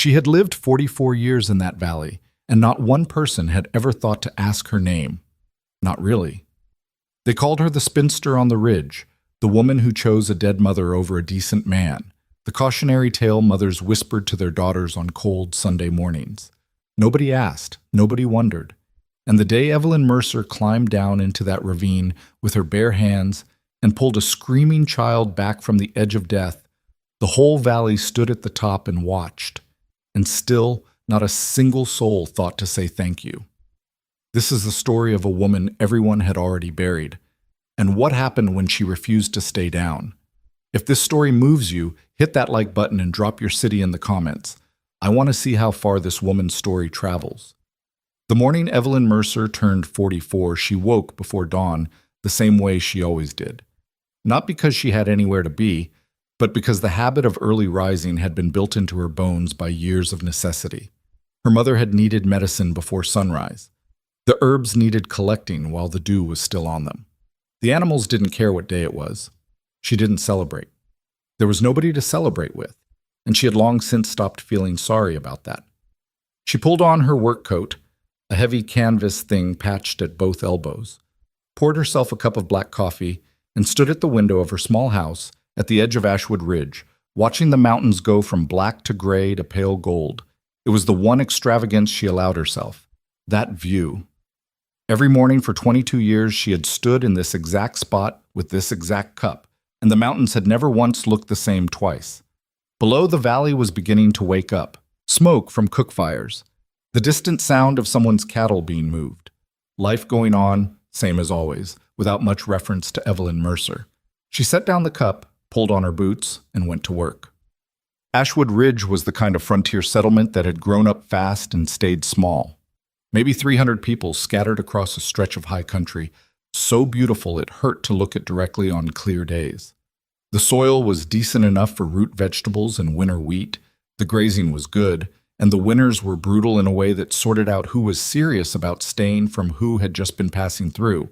She had lived 44 years in that valley, and not one person had ever thought to ask her name. Not really. They called her the Spinster on the Ridge, the woman who chose a dead mother over a decent man, the cautionary tale mothers whispered to their daughters on cold Sunday mornings. Nobody asked, nobody wondered. And the day Evelyn Mercer climbed down into that ravine with her bare hands and pulled a screaming child back from the edge of death, the whole valley stood at the top and watched, and still not a single soul thought to say thank you. This is the story of a woman everyone had already buried, and what happened when she refused to stay down. If this story moves you, hit that like button and drop your city in the comments. I want to see how far this woman's story travels. The morning Evelyn Mercer turned 44, she woke before dawn the same way she always did. Not because she had anywhere to be, but because the habit of early rising had been built into her bones by years of necessity. Her mother had needed medicine before sunrise. The herbs needed collecting while the dew was still on them. The animals didn't care what day it was. She didn't celebrate. There was nobody to celebrate with, and she had long since stopped feeling sorry about that. She pulled on her work coat, a heavy canvas thing patched at both elbows, poured herself a cup of black coffee, and stood at the window of her small house at the edge of Ashwood Ridge, watching the mountains go from black to gray to pale gold. It was the one extravagance she allowed herself, that view. Every morning for 22 years she had stood in this exact spot with this exact cup, and the mountains had never once looked the same twice. Below, the valley was beginning to wake up, smoke from cook fires, the distant sound of someone's cattle being moved. Life going on, same as always, without much reference to Evelyn Mercer. She set down the cup, pulled on her boots, and went to work. Ashwood Ridge was the kind of frontier settlement that had grown up fast and stayed small. Maybe 300 people scattered across a stretch of high country, so beautiful it hurt to look at directly on clear days. The soil was decent enough for root vegetables and winter wheat, the grazing was good, and the winters were brutal in a way that sorted out who was serious about staying from who had just been passing through.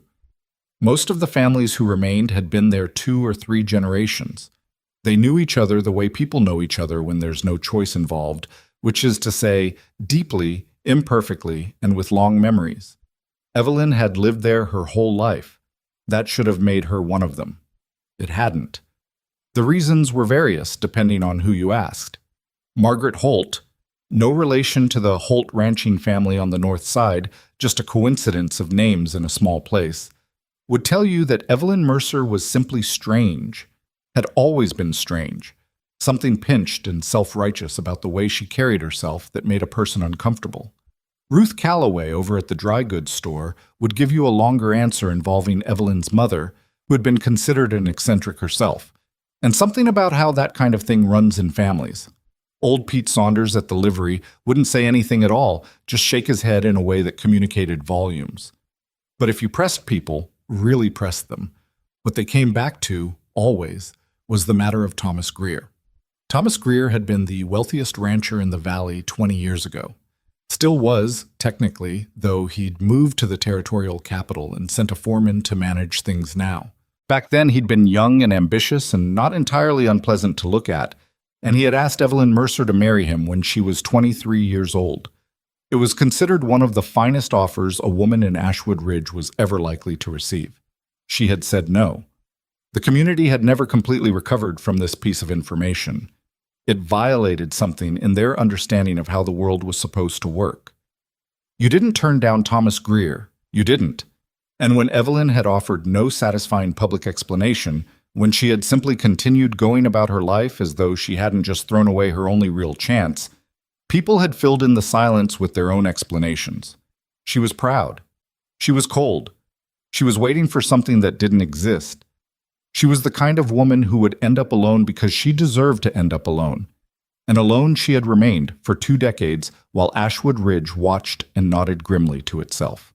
Most of the families who remained had been there 2 or 3 generations. They knew each other the way people know each other when there's no choice involved, which is to say, deeply, imperfectly, and with long memories. Evelyn had lived there her whole life. That should have made her one of them. It hadn't. The reasons were various, depending on who you asked. Margaret Holt, no relation to the Holt ranching family on the north side, just a coincidence of names in a small place, would tell you that Evelyn Mercer was simply strange, had always been strange, something pinched and self-righteous about the way she carried herself that made a person uncomfortable. Ruth Calloway over at the dry goods store would give you a longer answer involving Evelyn's mother, who had been considered an eccentric herself, and something about how that kind of thing runs in families. Old Pete Saunders at the livery wouldn't say anything at all, just shake his head in a way that communicated volumes. But if you pressed people, really pressed them, what they came back to, always, was the matter of Thomas Greer. Thomas Greer had been the wealthiest rancher in the valley 20 years ago. Still was, technically, though he'd moved to the territorial capital and sent a foreman to manage things now. Back then he'd been young and ambitious and not entirely unpleasant to look at, and he had asked Evelyn Mercer to marry him when she was 23 years old. It was considered one of the finest offers a woman in Ashwood Ridge was ever likely to receive. She had said no. The community had never completely recovered from this piece of information. It violated something in their understanding of how the world was supposed to work. You didn't turn down Thomas Greer. You didn't. And when Evelyn had offered no satisfying public explanation, when she had simply continued going about her life as though she hadn't just thrown away her only real chance, people had filled in the silence with their own explanations. She was proud. She was cold. She was waiting for something that didn't exist. She was the kind of woman who would end up alone because she deserved to end up alone. And alone she had remained for 2 decades while Ashwood Ridge watched and nodded grimly to itself.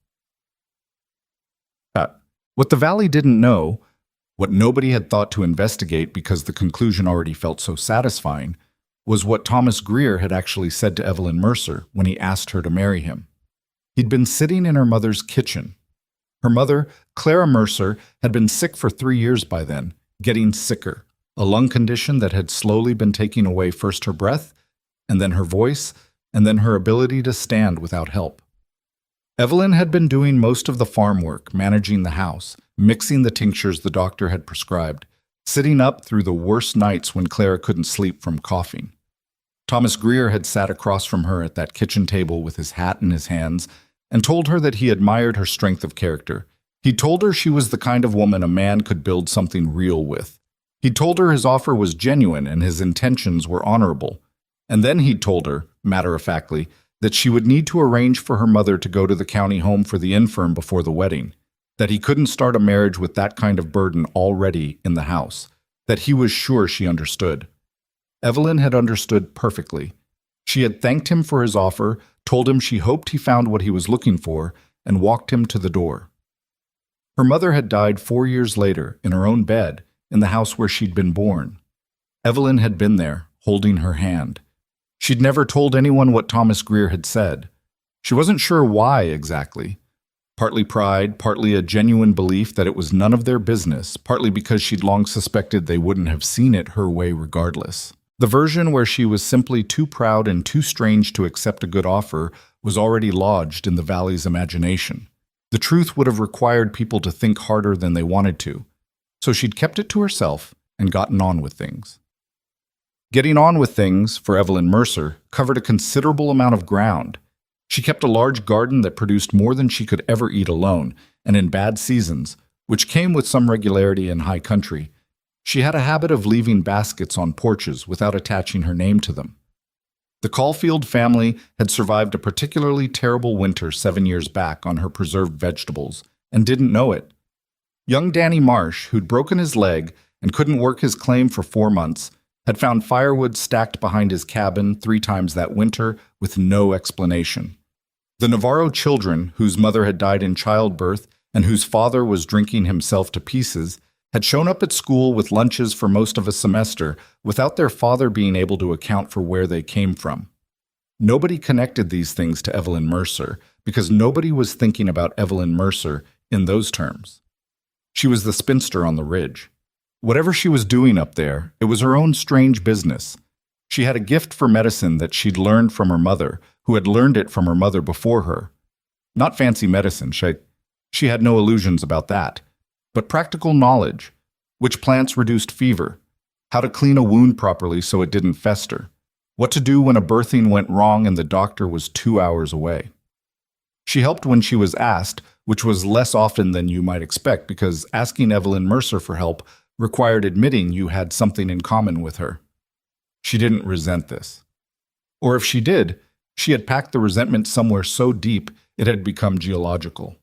What the valley didn't know, what nobody had thought to investigate because the conclusion already felt so satisfying, was what Thomas Greer had actually said to Evelyn Mercer when he asked her to marry him. He'd been sitting in her mother's kitchen. Her mother, Clara Mercer, had been sick for 3 years by then, getting sicker, a lung condition that had slowly been taking away first her breath, and then her voice, and then her ability to stand without help. Evelyn had been doing most of the farm work, managing the house, mixing the tinctures the doctor had prescribed, sitting up through the worst nights when Clara couldn't sleep from coughing. Thomas Greer had sat across from her at that kitchen table with his hat in his hands and told her that he admired her strength of character. He told her she was the kind of woman a man could build something real with. He told her his offer was genuine and his intentions were honorable. And then he told her, matter-of-factly, that she would need to arrange for her mother to go to the county home for the infirm before the wedding, that he couldn't start a marriage with that kind of burden already in the house, that he was sure she understood. Evelyn had understood perfectly. She had thanked him for his offer, told him she hoped he found what he was looking for, and walked him to the door. Her mother had died 4 years later, in her own bed, in the house where she'd been born. Evelyn had been there, holding her hand. She'd never told anyone what Thomas Greer had said. She wasn't sure why exactly. Partly pride, partly a genuine belief that it was none of their business, partly because she'd long suspected they wouldn't have seen it her way regardless. The version where she was simply too proud and too strange to accept a good offer was already lodged in the Valley's imagination. The truth would have required people to think harder than they wanted to, so she'd kept it to herself and gotten on with things. Getting on with things, for Evelyn Mercer, covered a considerable amount of ground. She kept a large garden that produced more than she could ever eat alone, and in bad seasons, which came with some regularity in high country, she had a habit of leaving baskets on porches without attaching her name to them. The Caulfield family had survived a particularly terrible winter 7 years back on her preserved vegetables, and didn't know it. Young Danny Marsh, who'd broken his leg and couldn't work his claim for 4 months, had found firewood stacked behind his cabin 3 times that winter with no explanation. The Navarro children, whose mother had died in childbirth and whose father was drinking himself to pieces, had shown up at school with lunches for most of a semester without their father being able to account for where they came from. Nobody connected these things to Evelyn Mercer because nobody was thinking about Evelyn Mercer in those terms. She was the spinster on the ridge. Whatever she was doing up there, it was her own strange business. She had a gift for medicine that she'd learned from her mother, who had learned it from her mother before her. Not fancy medicine, she had no illusions about that, but practical knowledge, which plants reduced fever, how to clean a wound properly so it didn't fester, what to do when a birthing went wrong and the doctor was 2 hours away. She helped when she was asked, which was less often than you might expect because asking Evelyn Mercer for help required admitting you had something in common with her. She didn't resent this. Or if she did, she had packed the resentment somewhere so deep it had become geological,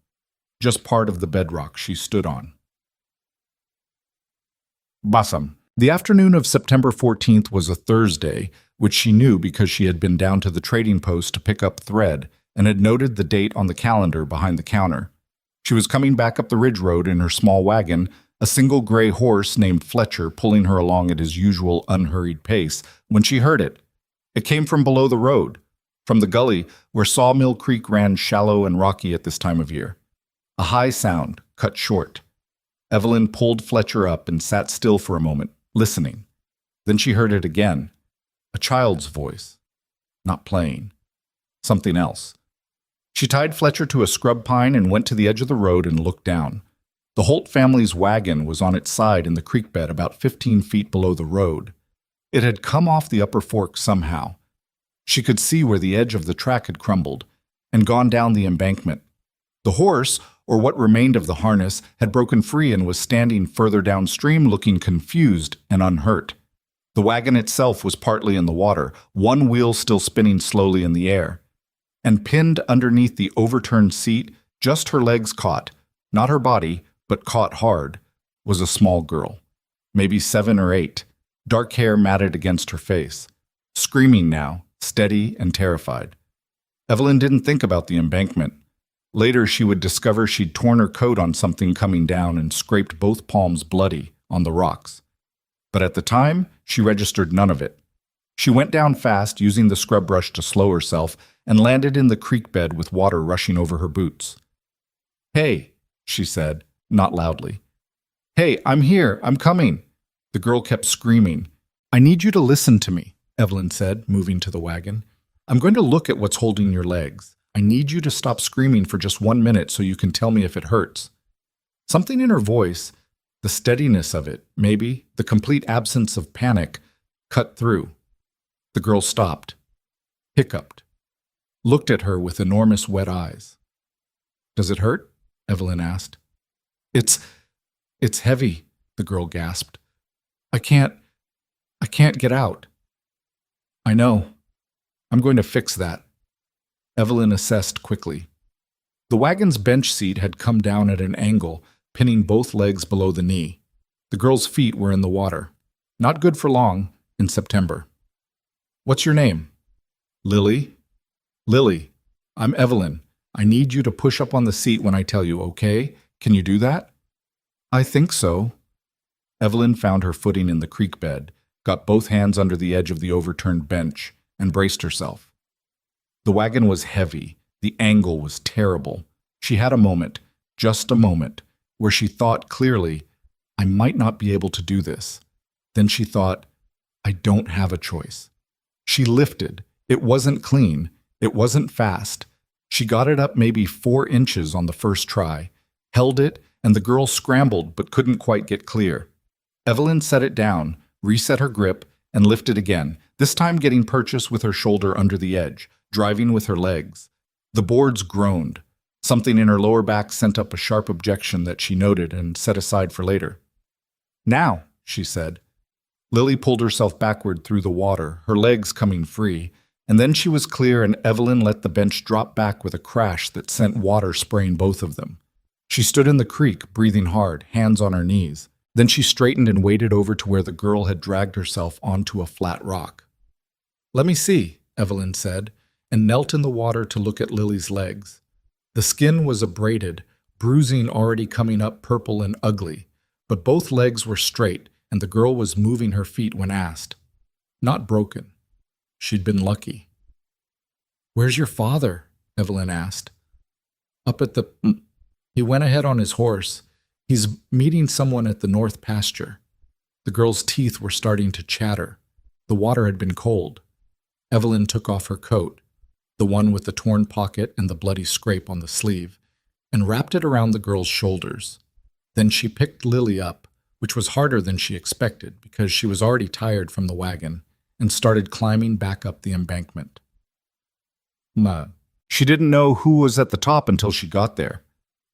just part of the bedrock she stood on. Basam. The afternoon of September 14th was a Thursday, which she knew because she had been down to the trading post to pick up thread and had noted the date on the calendar behind the counter. She was coming back up the ridge road in her small wagon, a single gray horse named Fletcher pulling her along at his usual unhurried pace, when she heard it. It came from below the road, from the gully where Sawmill Creek ran shallow and rocky at this time of year. A high sound, cut short. Evelyn pulled Fletcher up and sat still for a moment, listening. Then she heard it again. A child's voice. Not playing. Something else. She tied Fletcher to a scrub pine and went to the edge of the road and looked down. The Holt family's wagon was on its side in the creek bed about 15 feet below the road. It had come off the upper fork somehow. She could see where the edge of the track had crumbled and gone down the embankment. The horse, or what remained of the harness, had broken free and was standing further downstream looking confused and unhurt. The wagon itself was partly in the water, one wheel still spinning slowly in the air. And pinned underneath the overturned seat, just her legs caught, not her body, but caught hard, was a small girl, maybe 7 or 8, dark hair matted against her face, screaming now, steady and terrified. Evelyn didn't think about the embankment. Later she would discover she'd torn her coat on something coming down and scraped both palms bloody on the rocks. But at the time, she registered none of it. She went down fast, using the scrub brush to slow herself, and landed in the creek bed with water rushing over her boots. "Hey," she said, not loudly. "Hey, I'm here, I'm coming." The girl kept screaming. "I need you to listen to me." Evelyn said, moving to the wagon. I'm going to look at what's holding your legs. I need you to stop screaming for just 1 minute so you can tell me if it hurts. Something in her voice, the steadiness of it, maybe, the complete absence of panic, cut through. The girl stopped, hiccuped, looked at her with enormous wet eyes. Does it hurt? Evelyn asked. It's heavy, the girl gasped. I can't get out. I know. I'm going to fix that. Evelyn assessed quickly. The wagon's bench seat had come down at an angle, pinning both legs below the knee. The girl's feet were in the water. Not good for long in September. What's your name? Lily? Lily, I'm Evelyn. I need you to push up on the seat when I tell you, okay? Can you do that? I think so. Evelyn found her footing in the creek bed, got both hands under the edge of the overturned bench, and braced herself. The wagon was heavy. The angle was terrible. She had a moment, just a moment, where she thought clearly, I might not be able to do this. Then she thought, I don't have a choice. She lifted. It wasn't clean. It wasn't fast. She got it up maybe 4 inches on the first try, held it, and the girl scrambled but couldn't quite get clear. Evelyn set it down, reset her grip, and lifted again, this time getting purchase with her shoulder under the edge, driving with her legs. The boards groaned. Something in her lower back sent up a sharp objection that she noted and set aside for later. Now, she said. Lily pulled herself backward through the water, her legs coming free, and then she was clear and Evelyn let the bench drop back with a crash that sent water spraying both of them. She stood in the creek, breathing hard, hands on her knees. Then she straightened and waded over to where the girl had dragged herself onto a flat rock. Let me see, Evelyn said, and knelt in the water to look at Lily's legs. The skin was abraded, bruising already coming up purple and ugly, but both legs were straight, and the girl was moving her feet when asked. Not broken. She'd been lucky. Where's your father? Evelyn asked. Up at the... He went ahead on his horse. He's meeting someone at the north pasture. The girl's teeth were starting to chatter. The water had been cold. Evelyn took off her coat, the one with the torn pocket and the bloody scrape on the sleeve, and wrapped it around the girl's shoulders. Then she picked Lily up, which was harder than she expected because she was already tired from the wagon, and started climbing back up the embankment. She didn't know who was at the top until she got there.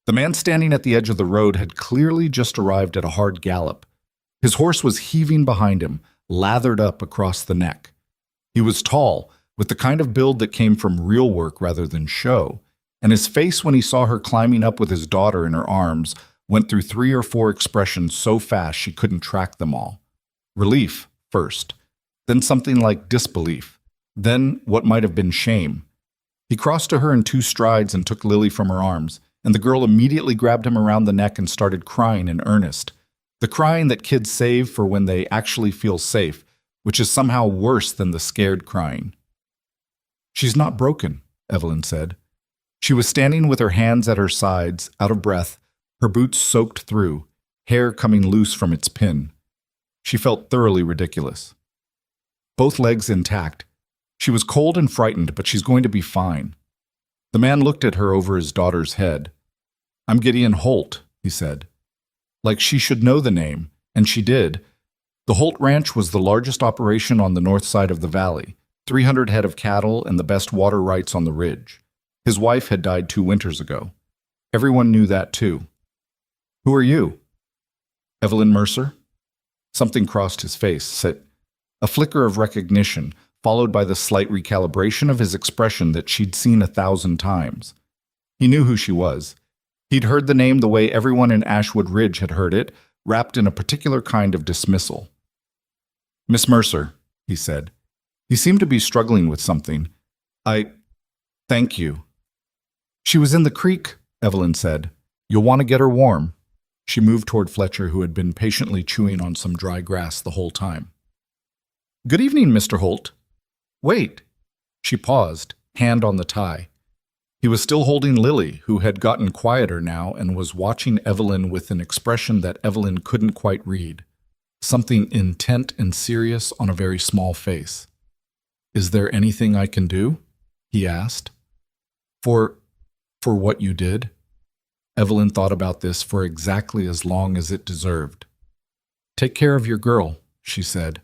The man standing at the edge of the road had clearly just arrived at a hard gallop. His horse was heaving behind him, lathered up across the neck. He was tall, with the kind of build that came from real work rather than show, and his face when he saw her climbing up with his daughter in her arms went through 3 or 4 expressions so fast she couldn't track them all. Relief, first, then something like disbelief, then what might have been shame. He crossed to her in 2 strides and took Lily from her arms, and the girl immediately grabbed him around the neck and started crying in earnest. The crying that kids save for when they actually feel safe, which is somehow worse than the scared crying. She's not broken, Evelyn said. She was standing with her hands at her sides, out of breath, her boots soaked through, hair coming loose from its pin. She felt thoroughly ridiculous. Both legs intact. She was cold and frightened, but she's going to be fine. The man looked at her over his daughter's head. I'm Gideon Holt, he said. Like she should know the name, and she did. The Holt Ranch was the largest operation on the north side of the valley, 300 head of cattle and the best water rights on the ridge. His wife had died 2 winters ago. Everyone knew that too. Who are you? Evelyn Mercer? Something crossed his face, a flicker of recognition, followed by the slight recalibration of his expression that she'd seen 1,000 times. He knew who she was. He'd heard the name the way everyone in Ashwood Ridge had heard it, wrapped in a particular kind of dismissal. Miss Mercer, he said. He seemed to be struggling with something. Thank you. She was in the creek, Evelyn said. You'll want to get her warm. She moved toward Fletcher, who had been patiently chewing on some dry grass the whole time. Good evening, Mr. Holt. Wait. She paused, hand on the tie. He was still holding Lily, who had gotten quieter now and was watching Evelyn with an expression that Evelyn couldn't quite read. Something intent and serious on a very small face. Is there anything I can do? He asked. For what you did? Evelyn thought about this for exactly as long as it deserved. Take care of your girl, she said.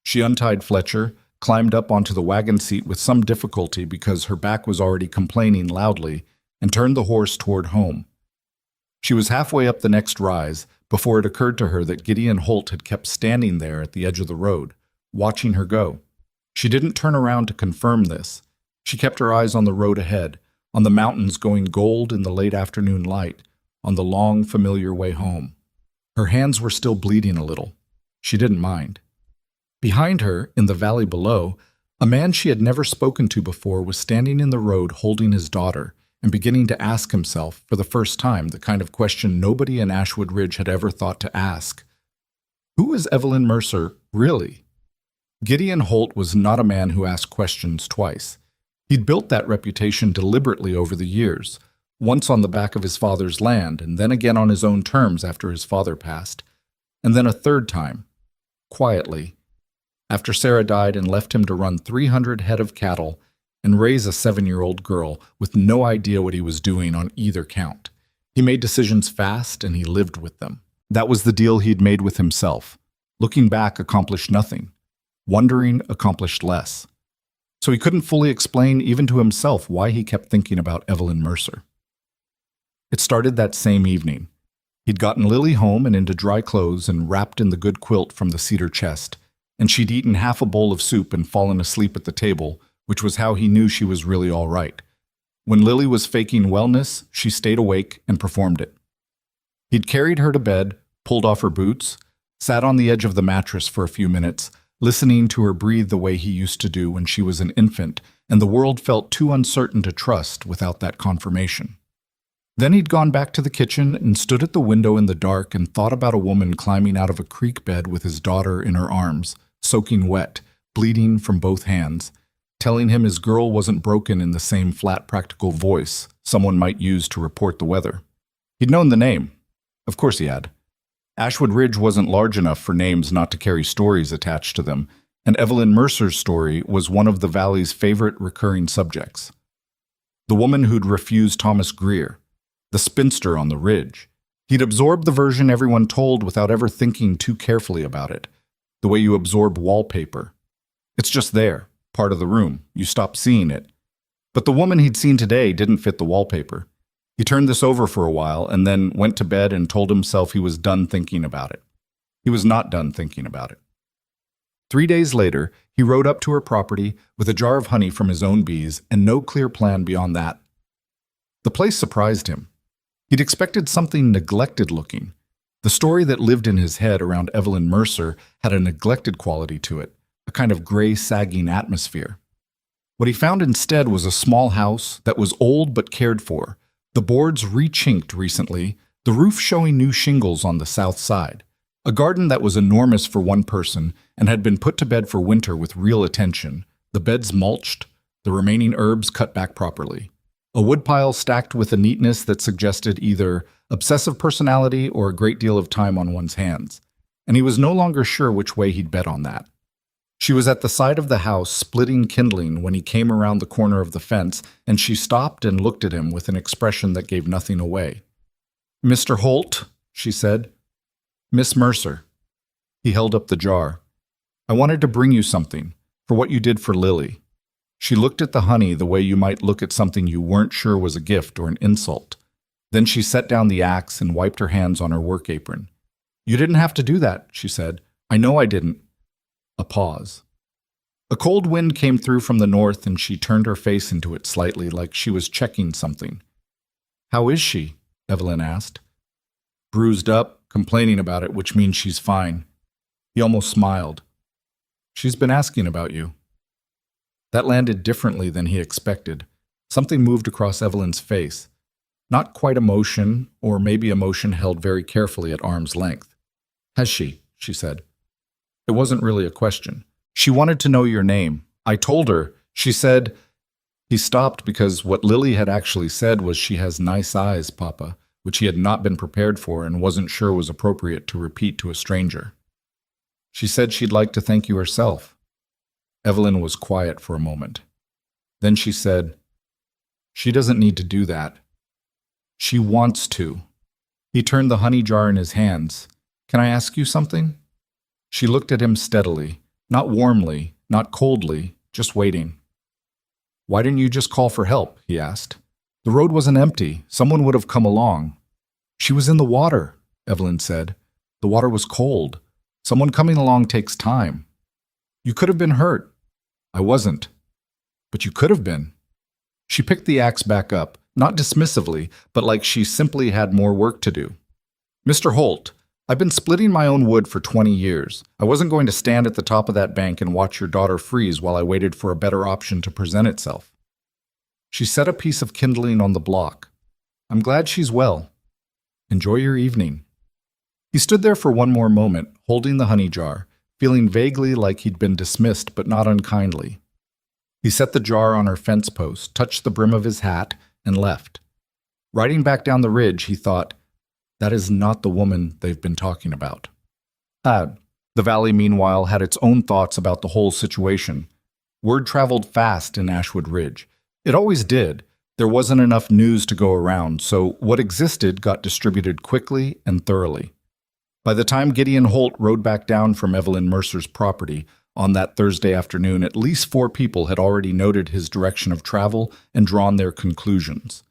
She untied Fletcher, climbed up onto the wagon seat with some difficulty because her back was already complaining loudly, and turned the horse toward home. She was halfway up the next rise before it occurred to her that Gideon Holt had kept standing there at the edge of the road, watching her go. She didn't turn around to confirm this. She kept her eyes on the road ahead, on the mountains going gold in the late afternoon light, on the long, familiar way home. Her hands were still bleeding a little. She didn't mind. Behind her, in the valley below, a man she had never spoken to before was standing in the road holding his daughter and beginning to ask himself, for the first time, the kind of question nobody in Ashwood Ridge had ever thought to ask. Who was Evelyn Mercer, really? Gideon Holt was not a man who asked questions twice. He'd built that reputation deliberately over the years, once on the back of his father's land, and then again on his own terms after his father passed, and then a third time, quietly, after Sarah died and left him to run 300 head of cattle and raise a 7-year-old girl with no idea what he was doing on either count. He made decisions fast, and he lived with them. That was the deal he'd made with himself. Looking back accomplished nothing. Wondering accomplished less. So he couldn't fully explain even to himself why he kept thinking about Evelyn Mercer. It started that same evening. He'd gotten Lily home and into dry clothes and wrapped in the good quilt from the cedar chest, and she'd eaten half a bowl of soup and fallen asleep at the table, which was how he knew she was really all right. When Lily was faking wellness, she stayed awake and performed it. He'd carried her to bed, pulled off her boots, sat on the edge of the mattress for a few minutes, listening to her breathe the way he used to do when she was an infant, and the world felt too uncertain to trust without that confirmation. Then he'd gone back to the kitchen and stood at the window in the dark and thought about a woman climbing out of a creek bed with his daughter in her arms, soaking wet, bleeding from both hands, telling him his girl wasn't broken in the same flat, practical voice someone might use to report the weather. He'd known the name. Of course he had. Ashwood Ridge wasn't large enough for names not to carry stories attached to them, and Evelyn Mercer's story was one of the valley's favorite recurring subjects. The woman who'd refused Thomas Greer, the spinster on the ridge. He'd absorbed the version everyone told without ever thinking too carefully about it, the way you absorb wallpaper. It's just there, part of the room. You stop seeing it. But the woman he'd seen today didn't fit the wallpaper. He turned this over for a while and then went to bed and told himself he was done thinking about it. He was not done thinking about it. 3 days later, he rode up to her property with a jar of honey from his own bees and no clear plan beyond that. The place surprised him. He'd expected something neglected looking. The story that lived in his head around Evelyn Mercer had a neglected quality to it, a kind of gray, sagging atmosphere. What he found instead was a small house that was old but cared for, the boards re-chinked recently, the roof showing new shingles on the south side, a garden that was enormous for one person and had been put to bed for winter with real attention, the beds mulched, the remaining herbs cut back properly, a woodpile stacked with a neatness that suggested either obsessive personality or a great deal of time on one's hands, and he was no longer sure which way he'd bet on that. She was at the side of the house, splitting kindling when he came around the corner of the fence, and she stopped and looked at him with an expression that gave nothing away. "Mr. Holt," she said. "Miss Mercer." He held up the jar. "I wanted to bring you something, for what you did for Lily." She looked at the honey the way you might look at something you weren't sure was a gift or an insult. Then she set down the axe and wiped her hands on her work apron. "You didn't have to do that," she said. "I know I didn't." A pause. A cold wind came through from the north, and she turned her face into it slightly, like she was checking something. "How is she?" Evelyn asked. "Bruised up, complaining about it, which means she's fine." He almost smiled. "She's been asking about you." That landed differently than he expected. Something moved across Evelyn's face. Not quite emotion, or maybe emotion held very carefully at arm's length. "Has she?" she said. It wasn't really a question. "She wanted to know your name. I told her. She said—" He stopped because what Lily had actually said was, "She has nice eyes, Papa," which he had not been prepared for and wasn't sure was appropriate to repeat to a stranger. "She said she'd like to thank you herself." Evelyn was quiet for a moment. Then she said, "She doesn't need to do that. She wants to." He turned the honey jar in his hands. "Can I ask you something?" She looked at him steadily, not warmly, not coldly, just waiting. "Why didn't you just call for help?" he asked. "The road wasn't empty. Someone would have come along." "She was in the water," Evelyn said. "The water was cold. Someone coming along takes time. You could have been hurt." "I wasn't." "But you could have been." She picked the axe back up, not dismissively, but like she simply had more work to do. "Mr. Holt, I've been splitting my own wood for 20 years. I wasn't going to stand at the top of that bank and watch your daughter freeze while I waited for a better option to present itself." She set a piece of kindling on the block. "I'm glad she's well. Enjoy your evening." He stood there for one more moment, holding the honey jar, feeling vaguely like he'd been dismissed but not unkindly. He set the jar on her fence post, touched the brim of his hat, and left. Riding back down the ridge, he thought, that is not the woman they've been talking about. The valley, meanwhile, had its own thoughts about the whole situation. Word traveled fast in Ashwood Ridge. It always did. There wasn't enough news to go around, so what existed got distributed quickly and thoroughly. By the time Gideon Holt rode back down from Evelyn Mercer's property on that Thursday afternoon, at least 4 people had already noted his direction of travel and drawn their conclusions.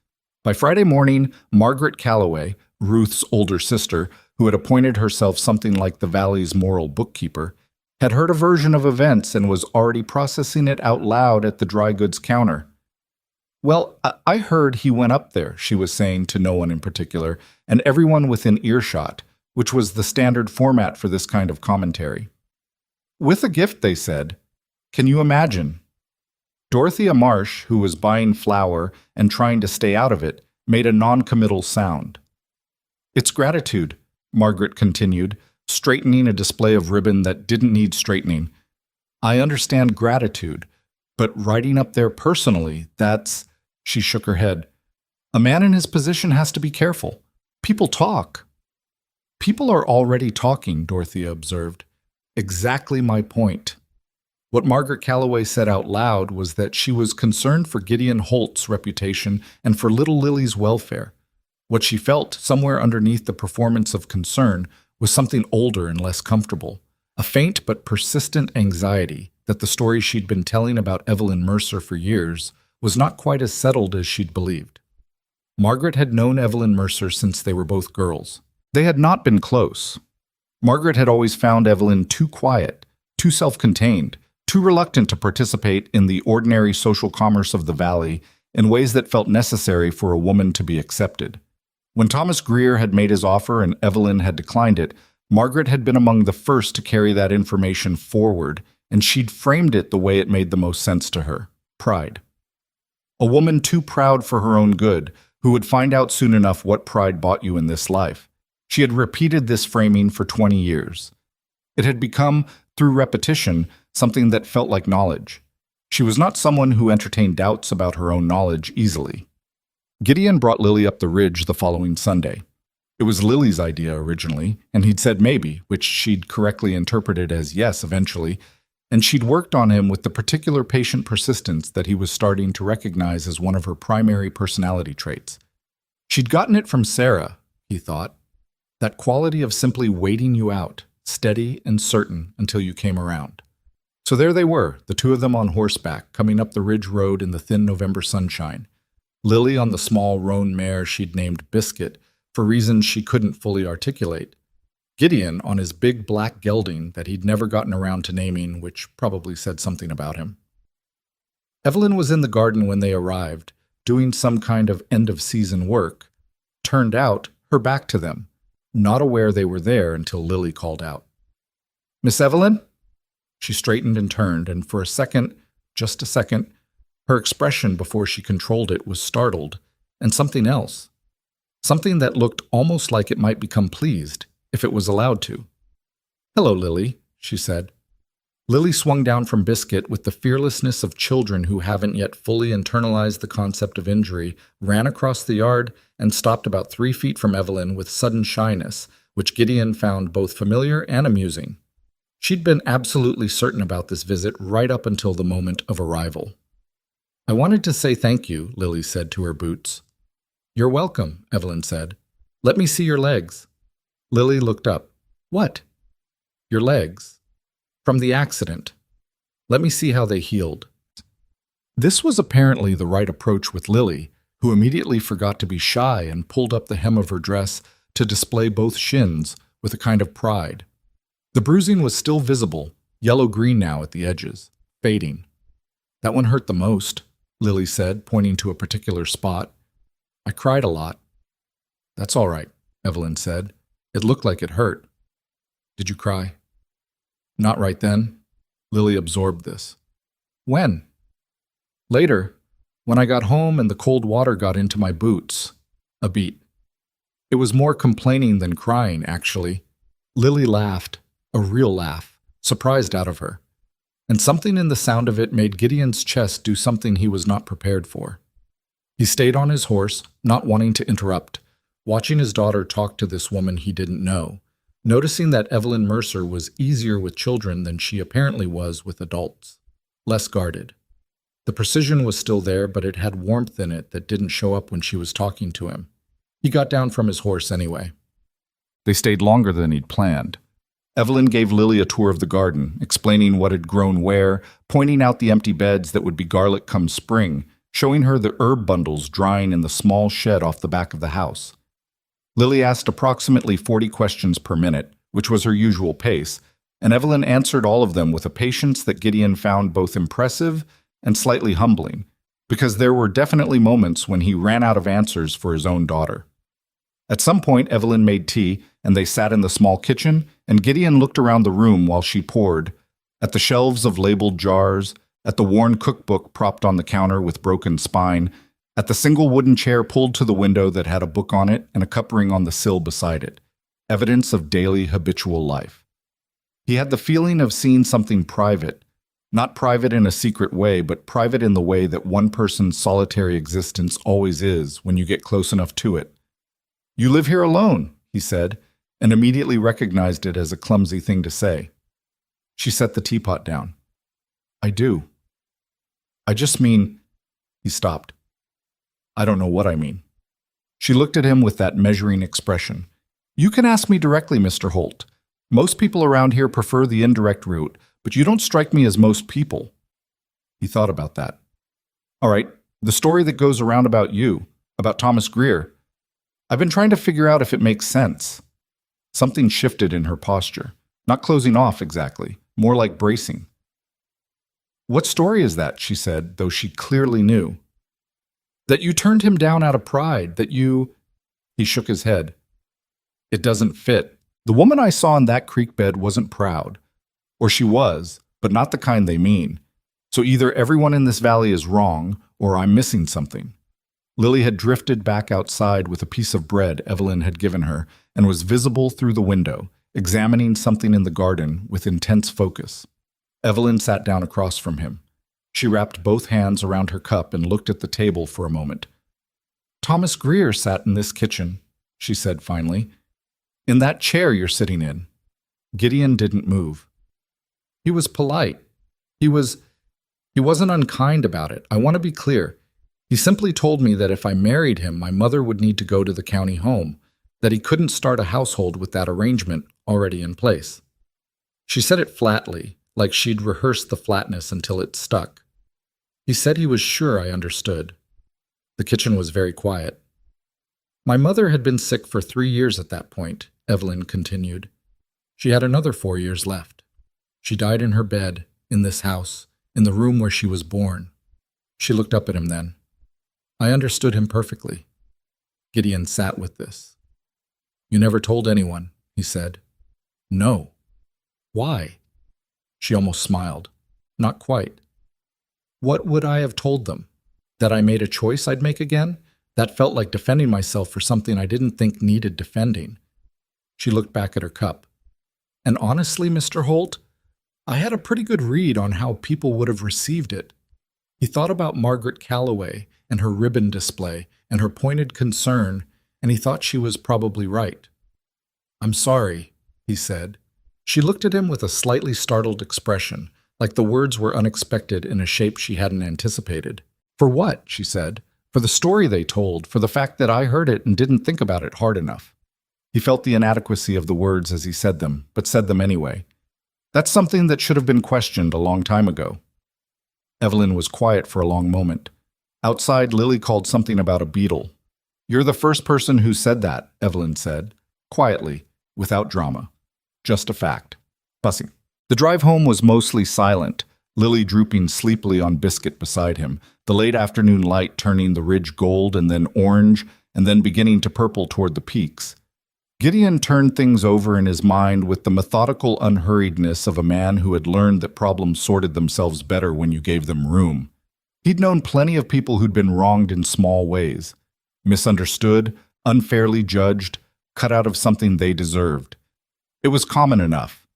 By Friday morning, Margaret Calloway, Ruth's older sister, who had appointed herself something like the valley's moral bookkeeper, had heard a version of events and was already processing it out loud at the dry goods counter. "Well, I heard he went up there," she was saying to no one in particular, and everyone within earshot, which was the standard format for this kind of commentary. "With a gift," they said. "Can you imagine?" Dorothea Marsh, who was buying flour and trying to stay out of it, made a non-committal sound. "It's gratitude," Margaret continued, straightening a display of ribbon that didn't need straightening. "I understand gratitude, but riding up there personally, that's—" She shook her head. "A man in his position has to be careful. People talk." "People are already talking," Dorothea observed. "Exactly my point." What Margaret Calloway said out loud was that she was concerned for Gideon Holt's reputation and for little Lily's welfare. What she felt, somewhere underneath the performance of concern, was something older and less comfortable, a faint but persistent anxiety that the story she'd been telling about Evelyn Mercer for years was not quite as settled as she'd believed. Margaret had known Evelyn Mercer since they were both girls. They had not been close. Margaret had always found Evelyn too quiet, too self-contained, too reluctant to participate in the ordinary social commerce of the valley in ways that felt necessary for a woman to be accepted. When Thomas Greer had made his offer and Evelyn had declined it, Margaret had been among the first to carry that information forward, and she'd framed it the way it made the most sense to her: pride. A woman too proud for her own good, who would find out soon enough what pride bought you in this life. She had repeated this framing for 20 years. It had become, through repetition, something that felt like knowledge. She was not someone who entertained doubts about her own knowledge easily. Gideon brought Lily up the ridge the following Sunday. It was Lily's idea originally, and he'd said maybe, which she'd correctly interpreted as yes eventually, and she'd worked on him with the particular patient persistence that he was starting to recognize as one of her primary personality traits. She'd gotten it from Sarah, he thought, that quality of simply waiting you out, steady and certain until you came around. So there they were, the two of them on horseback, coming up the ridge road in the thin November sunshine. Lily on the small roan mare she'd named Biscuit, for reasons she couldn't fully articulate. Gideon on his big black gelding that he'd never gotten around to naming, which probably said something about him. Evelyn was in the garden when they arrived, doing some kind of end-of-season work. Turned out, her back to them, not aware they were there until Lily called out. "Miss Evelyn?" She straightened and turned, and for a second, just a second, her expression before she controlled it was startled, and something else. Something that looked almost like it might become pleased, if it was allowed to. "Hello, Lily," she said. Lily swung down from Biscuit with the fearlessness of children who haven't yet fully internalized the concept of injury, ran across the yard, and stopped about 3 feet from Evelyn with sudden shyness, which Gideon found both familiar and amusing. She'd been absolutely certain about this visit right up until the moment of arrival. "I wanted to say thank you," Lily said to her boots. "You're welcome," Evelyn said. "Let me see your legs." Lily looked up. "What?" "Your legs. From the accident. Let me see how they healed." This was apparently the right approach with Lily, who immediately forgot to be shy and pulled up the hem of her dress to display both shins with a kind of pride. The bruising was still visible, yellow-green now at the edges, fading. "That one hurt the most," Lily said, pointing to a particular spot. "I cried a lot." "That's all right," Evelyn said. "It looked like it hurt." "Did you cry?" "Not right then." Lily absorbed this. "When?" "Later, when I got home and the cold water got into my boots." A beat. "It was more complaining than crying, actually." Lily laughed, a real laugh, surprised out of her. And something in the sound of it made Gideon's chest do something he was not prepared for. He stayed on his horse, not wanting to interrupt, watching his daughter talk to this woman he didn't know, noticing that Evelyn Mercer was easier with children than she apparently was with adults, less guarded. The precision was still there, but it had warmth in it that didn't show up when she was talking to him. He got down from his horse anyway. They stayed longer than he'd planned. Evelyn gave Lily a tour of the garden, explaining what had grown where, pointing out the empty beds that would be garlic come spring, showing her the herb bundles drying in the small shed off the back of the house. Lily asked approximately 40 questions per minute, which was her usual pace, and Evelyn answered all of them with a patience that Gideon found both impressive and slightly humbling, because there were definitely moments when he ran out of answers for his own daughter. At some point, Evelyn made tea, and they sat in the small kitchen, and Gideon looked around the room while she poured, at the shelves of labeled jars, at the worn cookbook propped on the counter with broken spine, at the single wooden chair pulled to the window that had a book on it and a cup ring on the sill beside it, evidence of daily habitual life. He had the feeling of seeing something private, not private in a secret way, but private in the way that one person's solitary existence always is when you get close enough to it. "You live here alone," he said, and immediately recognized it as a clumsy thing to say. She set the teapot down. "I do. I just mean—" He stopped. "I don't know what I mean." She looked at him with that measuring expression. "You can ask me directly, Mr. Holt. Most people around here prefer the indirect route, but you don't strike me as most people." He thought about that. "All right, the story that goes around about you, about Thomas Greer. I've been trying to figure out if it makes sense." Something shifted in her posture, not closing off exactly, more like bracing. "What story is that?" she said, though she clearly knew. "That you turned him down out of pride, that you—" He shook his head. "It doesn't fit. The woman I saw in that creek bed wasn't proud. Or she was, but not the kind they mean. So either everyone in this valley is wrong, or I'm missing something." Lily had drifted back outside with a piece of bread Evelyn had given her and was visible through the window, examining something in the garden with intense focus. Evelyn sat down across from him. She wrapped both hands around her cup and looked at the table for a moment. "Thomas Greer sat in this kitchen," she said finally. "In that chair you're sitting in." Gideon didn't move. "He was polite. He wasn't unkind about it. I want to be clear. He simply told me that if I married him, my mother would need to go to the county home, that he couldn't start a household with that arrangement already in place." She said it flatly, like she'd rehearsed the flatness until it stuck. "He said he was sure I understood." The kitchen was very quiet. "My mother had been sick for 3 years at that point," Evelyn continued. "She had another 4 years left. She died in her bed, in this house, in the room where she was born." She looked up at him then. "I understood him perfectly." Gideon sat with this. "You never told anyone," he said. "No." "Why?" She almost smiled. "Not quite." "What would I have told them? That I made a choice I'd make again? That felt like defending myself for something I didn't think needed defending." She looked back at her cup. "And honestly, Mr. Holt, I had a pretty good read on how people would have received it." He thought about Margaret Calloway and her ribbon display and her pointed concern, and he thought she was probably right. "I'm sorry," he said. She looked at him with a slightly startled expression, like the words were unexpected in a shape she hadn't anticipated. "For what?" she said. "For the story they told, for the fact that I heard it and didn't think about it hard enough." He felt the inadequacy of the words as he said them, but said them anyway. "That's something that should have been questioned a long time ago." Evelyn was quiet for a long moment. Outside, Lily called something about a beetle. "You're the first person who said that," Evelyn said, quietly, without drama. Just a fact. Fussing. The drive home was mostly silent, Lily drooping sleepily on Biscuit beside him, the late afternoon light turning the ridge gold and then orange and then beginning to purple toward the peaks. Gideon turned things over in his mind with the methodical unhurriedness of a man who had learned that problems sorted themselves better when you gave them room. He'd known plenty of people who'd been wronged in small ways, misunderstood, unfairly judged, cut out of something they deserved. It was common enough.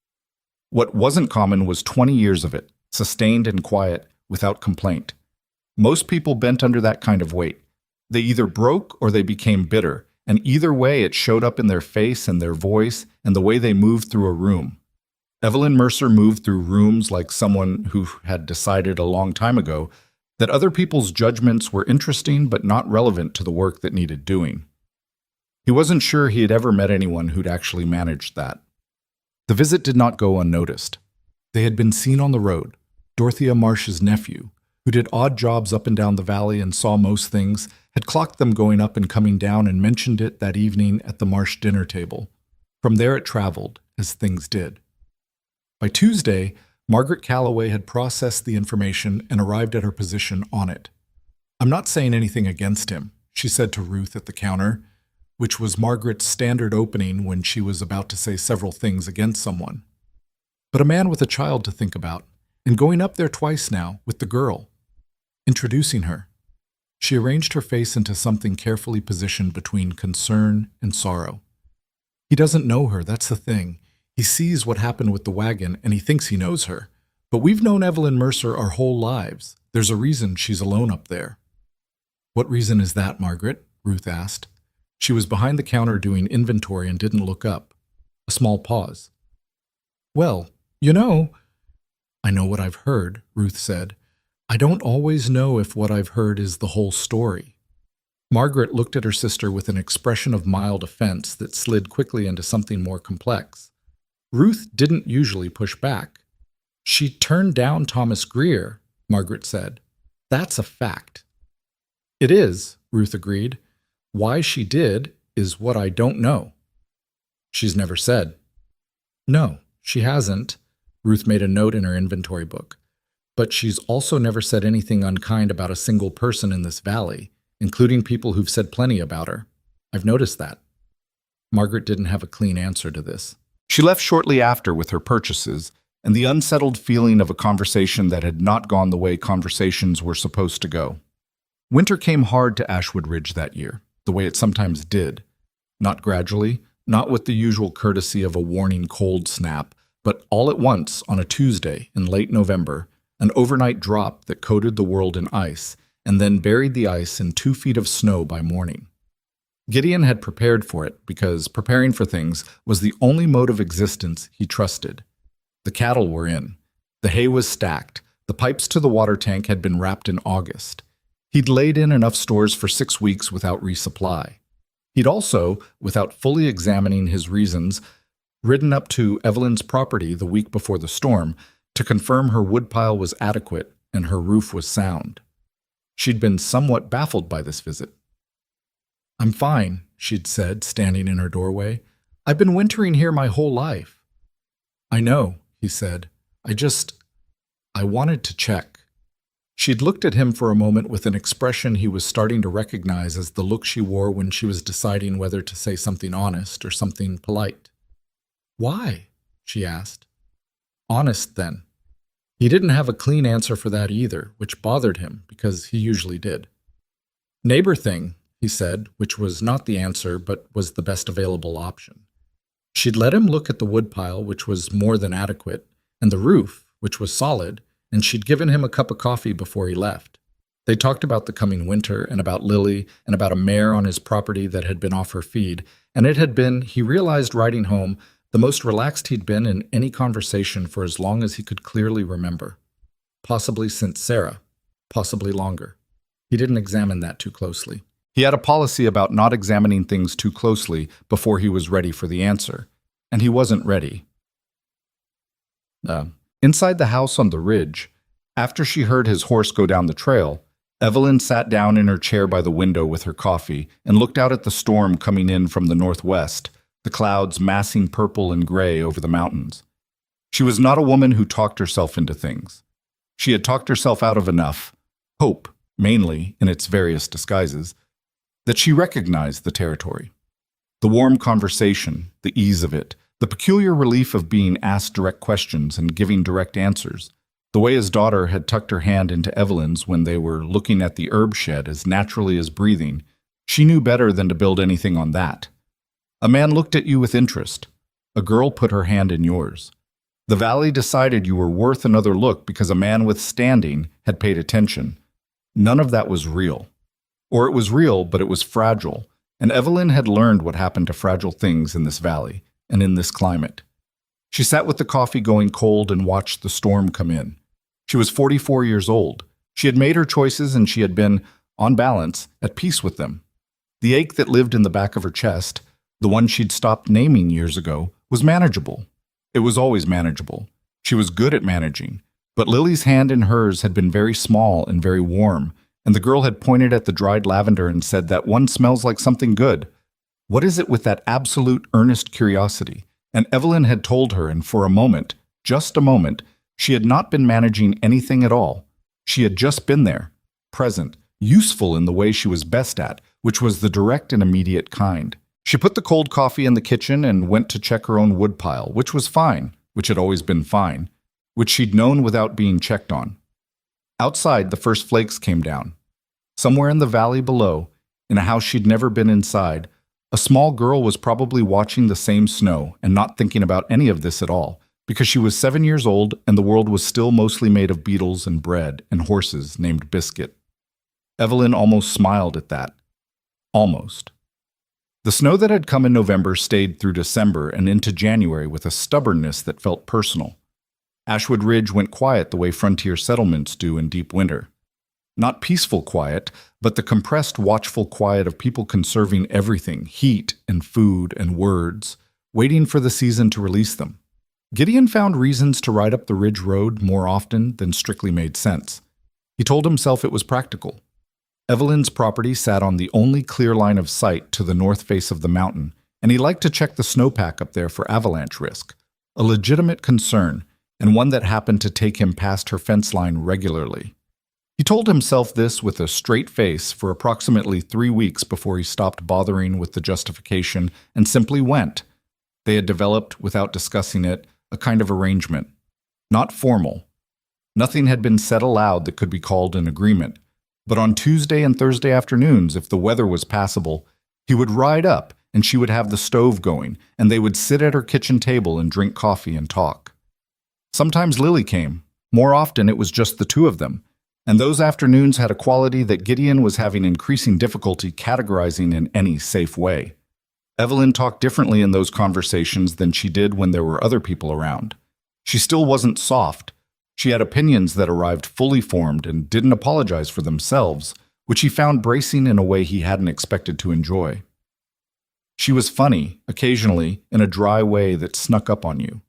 What wasn't common was 20 years of it, sustained and quiet, without complaint. Most people bent under that kind of weight. They either broke or they became bitter, and either way it showed up in their face and their voice and the way they moved through a room. Evelyn Mercer moved through rooms like someone who had decided a long time ago that other people's judgments were interesting but not relevant to the work that needed doing. He wasn't sure he had ever met anyone who'd actually managed that. The visit did not go unnoticed. They had been seen on the road. Dorothea Marsh's nephew, who did odd jobs up and down the valley and saw most things, had clocked them going up and coming down and mentioned it that evening at the Marsh dinner table. From there it traveled, as things did. By Tuesday, Margaret Calloway had processed the information and arrived at her position on it. "I'm not saying anything against him," she said to Ruth at the counter, which was Margaret's standard opening when she was about to say several things against someone. "But a man with a child to think about, and going up there twice now, with the girl. Introducing her." She arranged her face into something carefully positioned between concern and sorrow. "He doesn't know her, that's the thing. He sees what happened with the wagon, and he thinks he knows her. But we've known Evelyn Mercer our whole lives. There's a reason she's alone up there." "What reason is that, Margaret?" Ruth asked. She was behind the counter doing inventory and didn't look up. A small pause. "Well, you know—" "I know what I've heard," Ruth said. "I don't always know if what I've heard is the whole story." Margaret looked at her sister with an expression of mild offense that slid quickly into something more complex. Ruth didn't usually push back. "She turned down Thomas Greer," Margaret said. "That's a fact." "It is," Ruth agreed. "Why she did is what I don't know." "She's never said." "No, she hasn't." Ruth made a note in her inventory book. "But she's also never said anything unkind about a single person in this valley, including people who've said plenty about her. I've noticed that." Margaret didn't have a clean answer to this. She left shortly after with her purchases, and the unsettled feeling of a conversation that had not gone the way conversations were supposed to go. Winter came hard to Ashwood Ridge that year, the way it sometimes did. Not gradually, not with the usual courtesy of a warning cold snap, but all at once on a Tuesday in late November, an overnight drop that coated the world in ice, and then buried the ice in 2 feet of snow by morning. Gideon had prepared for it because preparing for things was the only mode of existence he trusted. The cattle were in. The hay was stacked. The pipes to the water tank had been wrapped in August. He'd laid in enough stores for 6 weeks without resupply. He'd also, without fully examining his reasons, ridden up to Evelyn's property the week before the storm to confirm her woodpile was adequate and her roof was sound. She'd been somewhat baffled by this visit. "I'm fine," she'd said, standing in her doorway. "I've been wintering here my whole life." "I know," he said. I wanted to check." She'd looked at him for a moment with an expression he was starting to recognize as the look she wore when she was deciding whether to say something honest or something polite. "Why?" she asked. "Honest, then." He didn't have a clean answer for that either, which bothered him because he usually did. "Neighbor thing," he said, which was not the answer but was the best available option. She'd let him look at the woodpile, which was more than adequate, and the roof, which was solid, and she'd given him a cup of coffee before he left. They talked about the coming winter and about Lily and about a mare on his property that had been off her feed, and it had been, he realized riding home, The most relaxed he'd been in any conversation for as long as he could clearly remember. Possibly since Sarah, possibly longer. He didn't examine that too closely. He had a policy about not examining things too closely before he was ready for the answer, and he wasn't ready. Inside the house on the ridge, after she heard his horse go down the trail, Evelyn sat down in her chair by the window with her coffee and looked out at the storm coming in from the northwest, the clouds massing purple and gray over the mountains. She was not a woman who talked herself into things. She had talked herself out of enough, hope, mainly in its various disguises, that she recognized the territory. The warm conversation, the ease of it, the peculiar relief of being asked direct questions and giving direct answers, the way his daughter had tucked her hand into Evelyn's when they were looking at the herb shed as naturally as breathing, she knew better than to build anything on that. A man looked at you with interest. A girl put her hand in yours. The valley decided you were worth another look because a man with standing had paid attention. None of that was real. Or it was real, but it was fragile, and Evelyn had learned what happened to fragile things in this valley and in this climate. She sat with the coffee going cold and watched the storm come in. She was 44 years old. She had made her choices and she had been, on balance, at peace with them. The ache that lived in the back of her chest, the one she'd stopped naming years ago, was manageable. It was always manageable. She was good at managing, but Lily's hand in hers had been very small and very warm, and the girl had pointed at the dried lavender and said, "That one smells like something good." What is it with that absolute earnest curiosity? And Evelyn had told her, and for a moment, just a moment, she had not been managing anything at all. She had just been there, present, useful in the way she was best at, which was the direct and immediate kind. She put the cold coffee in the kitchen and went to check her own woodpile, which was fine, which had always been fine, which she'd known without being checked on. Outside, the first flakes came down. Somewhere in the valley below, in a house she'd never been inside, a small girl was probably watching the same snow and not thinking about any of this at all, because she was 7 years old and the world was still mostly made of beetles and bread and horses named Biscuit. Evelyn almost smiled at that. Almost. The snow that had come in November stayed through December and into January with a stubbornness that felt personal. Ashwood Ridge went quiet the way frontier settlements do in deep winter. Not peaceful quiet, but the compressed, watchful quiet of people conserving everything, heat and food and words, waiting for the season to release them. Gideon found reasons to ride up the ridge road more often than strictly made sense. He told himself it was practical. Evelyn's property sat on the only clear line of sight to the north face of the mountain, and he liked to check the snowpack up there for avalanche risk, a legitimate concern, and one that happened to take him past her fence line regularly. He told himself this with a straight face for approximately 3 weeks before he stopped bothering with the justification and simply went. They had developed, without discussing it, a kind of arrangement. Not formal. Nothing had been said aloud that could be called an agreement. But on Tuesday and Thursday afternoons, if the weather was passable, he would ride up and she would have the stove going, and they would sit at her kitchen table and drink coffee and talk. Sometimes Lily came. More often it was just the two of them. And those afternoons had a quality that Gideon was having increasing difficulty categorizing in any safe way. Evelyn talked differently in those conversations than she did when there were other people around. She still wasn't soft. She had opinions that arrived fully formed and didn't apologize for themselves, which he found bracing in a way he hadn't expected to enjoy. She was funny, occasionally, in a dry way that snuck up on you.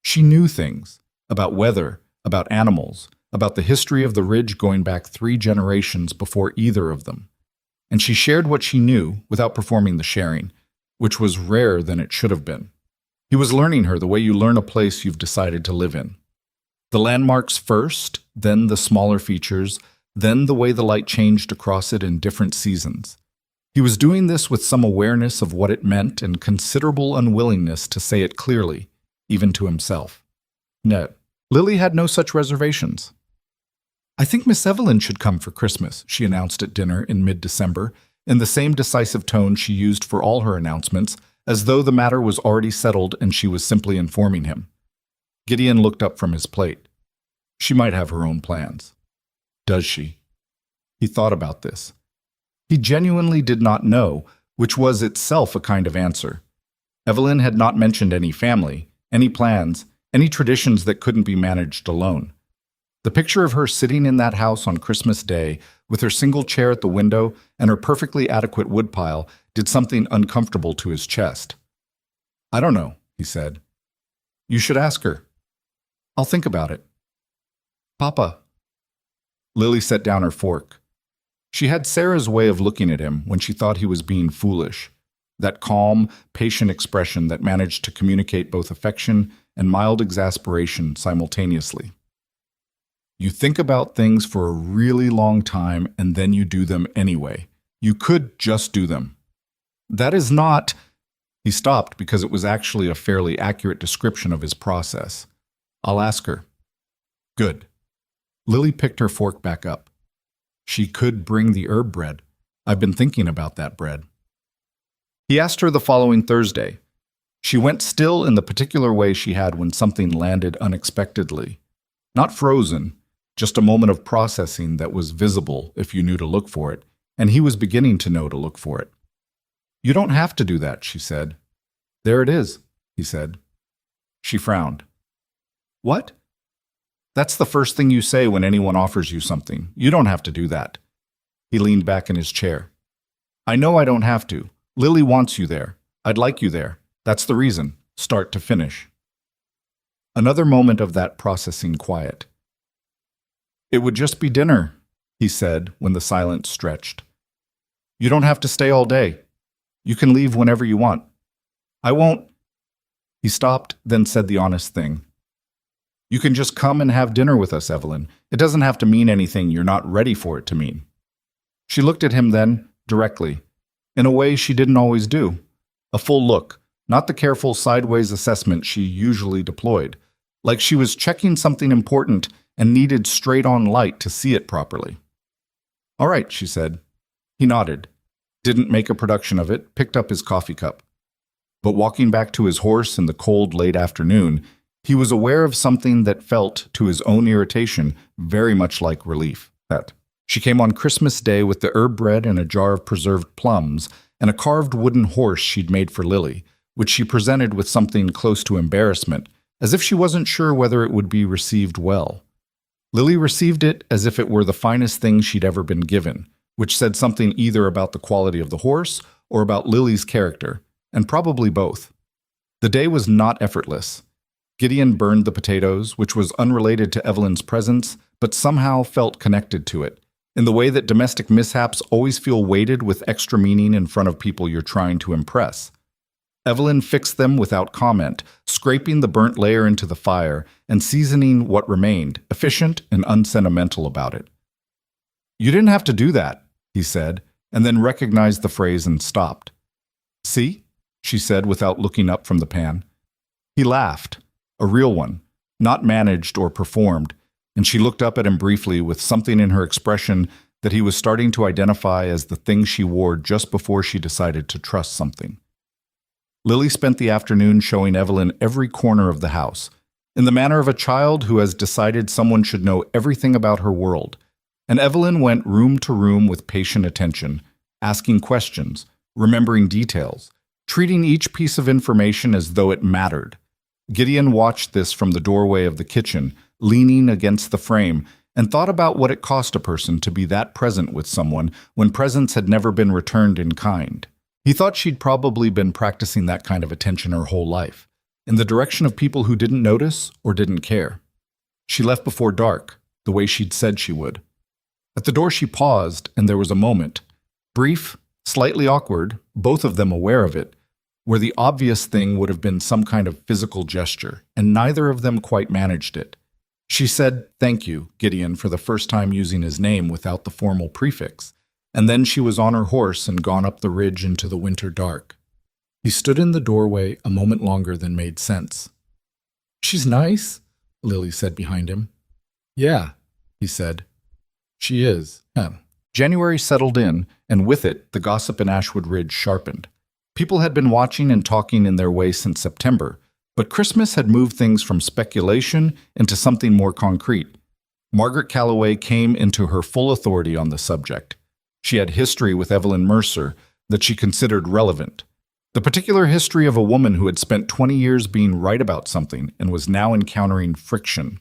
She knew things about weather, about animals, about the history of the ridge going back 3 generations before either of them. And she shared what she knew without performing the sharing, which was rarer than it should have been. He was learning her the way you learn a place you've decided to live in. The landmarks first, then the smaller features, then the way the light changed across it in different seasons. He was doing this with some awareness of what it meant and considerable unwillingness to say it clearly, even to himself. No, Lily had no such reservations. "I think Miss Evelyn should come for Christmas," she announced at dinner in mid-December, in the same decisive tone she used for all her announcements, as though the matter was already settled and she was simply informing him. Gideon looked up from his plate. She might have her own plans. Does she? He thought about this. He genuinely did not know, which was itself a kind of answer. Evelyn had not mentioned any family, any plans, any traditions that couldn't be managed alone. The picture of her sitting in that house on Christmas Day, with her single chair at the window and her perfectly adequate woodpile, did something uncomfortable to his chest. "I don't know," he said. "You should ask her." "I'll think about it." "Papa." Lily set down her fork. She had Sarah's way of looking at him when she thought he was being foolish, that calm, patient expression that managed to communicate both affection and mild exasperation simultaneously. You think about things for a really long time and then you do them anyway. You could just do them. That is not... He stopped because it was actually a fairly accurate description of his process. "I'll ask her." "Good." Lily picked her fork back up. "She could bring the herb bread. I've been thinking about that bread." He asked her the following Thursday. She went still in the particular way she had when something landed unexpectedly. Not frozen, just a moment of processing that was visible if you knew to look for it, and he was beginning to know to look for it. "You don't have to do that," she said. "There it is," he said. She frowned. "What?" "That's the first thing you say when anyone offers you something. You don't have to do that." He leaned back in his chair. "I know I don't have to. Lily wants you there. I'd like you there. That's the reason, start to finish." Another moment of that processing quiet. "It would just be dinner," he said when the silence stretched. "You don't have to stay all day. You can leave whenever you want. I won't..." He stopped, then said the honest thing. "You can just come and have dinner with us, Evelyn. It doesn't have to mean anything you're not ready for it to mean." She looked at him then, directly, in a way she didn't always do. A full look, not the careful sideways assessment she usually deployed, like she was checking something important and needed straight-on light to see it properly. "All right," she said. He nodded, didn't make a production of it, picked up his coffee cup. But walking back to his horse in the cold late afternoon, he was aware of something that felt, to his own irritation, very much like relief. That she came on Christmas Day with the herb bread and a jar of preserved plums and a carved wooden horse she'd made for Lily, which she presented with something close to embarrassment, as if she wasn't sure whether it would be received well. Lily received it as if it were the finest thing she'd ever been given, which said something either about the quality of the horse or about Lily's character, and probably both. The day was not effortless. Gideon burned the potatoes, which was unrelated to Evelyn's presence, but somehow felt connected to it, in the way that domestic mishaps always feel weighted with extra meaning in front of people you're trying to impress. Evelyn fixed them without comment, scraping the burnt layer into the fire and seasoning what remained, efficient and unsentimental about it. "You didn't have to do that," he said, and then recognized the phrase and stopped. "See?" she said without looking up from the pan. He laughed, a real one, not managed or performed, and she looked up at him briefly with something in her expression that he was starting to identify as the thing she wore just before she decided to trust something. Lily spent the afternoon showing Evelyn every corner of the house, in the manner of a child who has decided someone should know everything about her world, and Evelyn went room to room with patient attention, asking questions, remembering details, treating each piece of information as though it mattered. Gideon watched this from the doorway of the kitchen, leaning against the frame, and thought about what it cost a person to be that present with someone when presents had never been returned in kind. He thought she'd probably been practicing that kind of attention her whole life, in the direction of people who didn't notice or didn't care. She left before dark, the way she'd said she would. At the door she paused, and there was a moment, brief, slightly awkward, both of them aware of it, where the obvious thing would have been some kind of physical gesture, and neither of them quite managed it. She said, "Thank you," Gideon, for the first time using his name without the formal prefix, and then she was on her horse and gone up the ridge into the winter dark. He stood in the doorway a moment longer than made sense. "She's nice," Lily said behind him. "Yeah," he said. "She is." January settled in, and with it, the gossip in Ashwood Ridge sharpened. People had been watching and talking in their way since September, but Christmas had moved things from speculation into something more concrete. Margaret Calloway came into her full authority on the subject. She had history with Evelyn Mercer that she considered relevant. The particular history of a woman who had spent 20 years being right about something and was now encountering friction.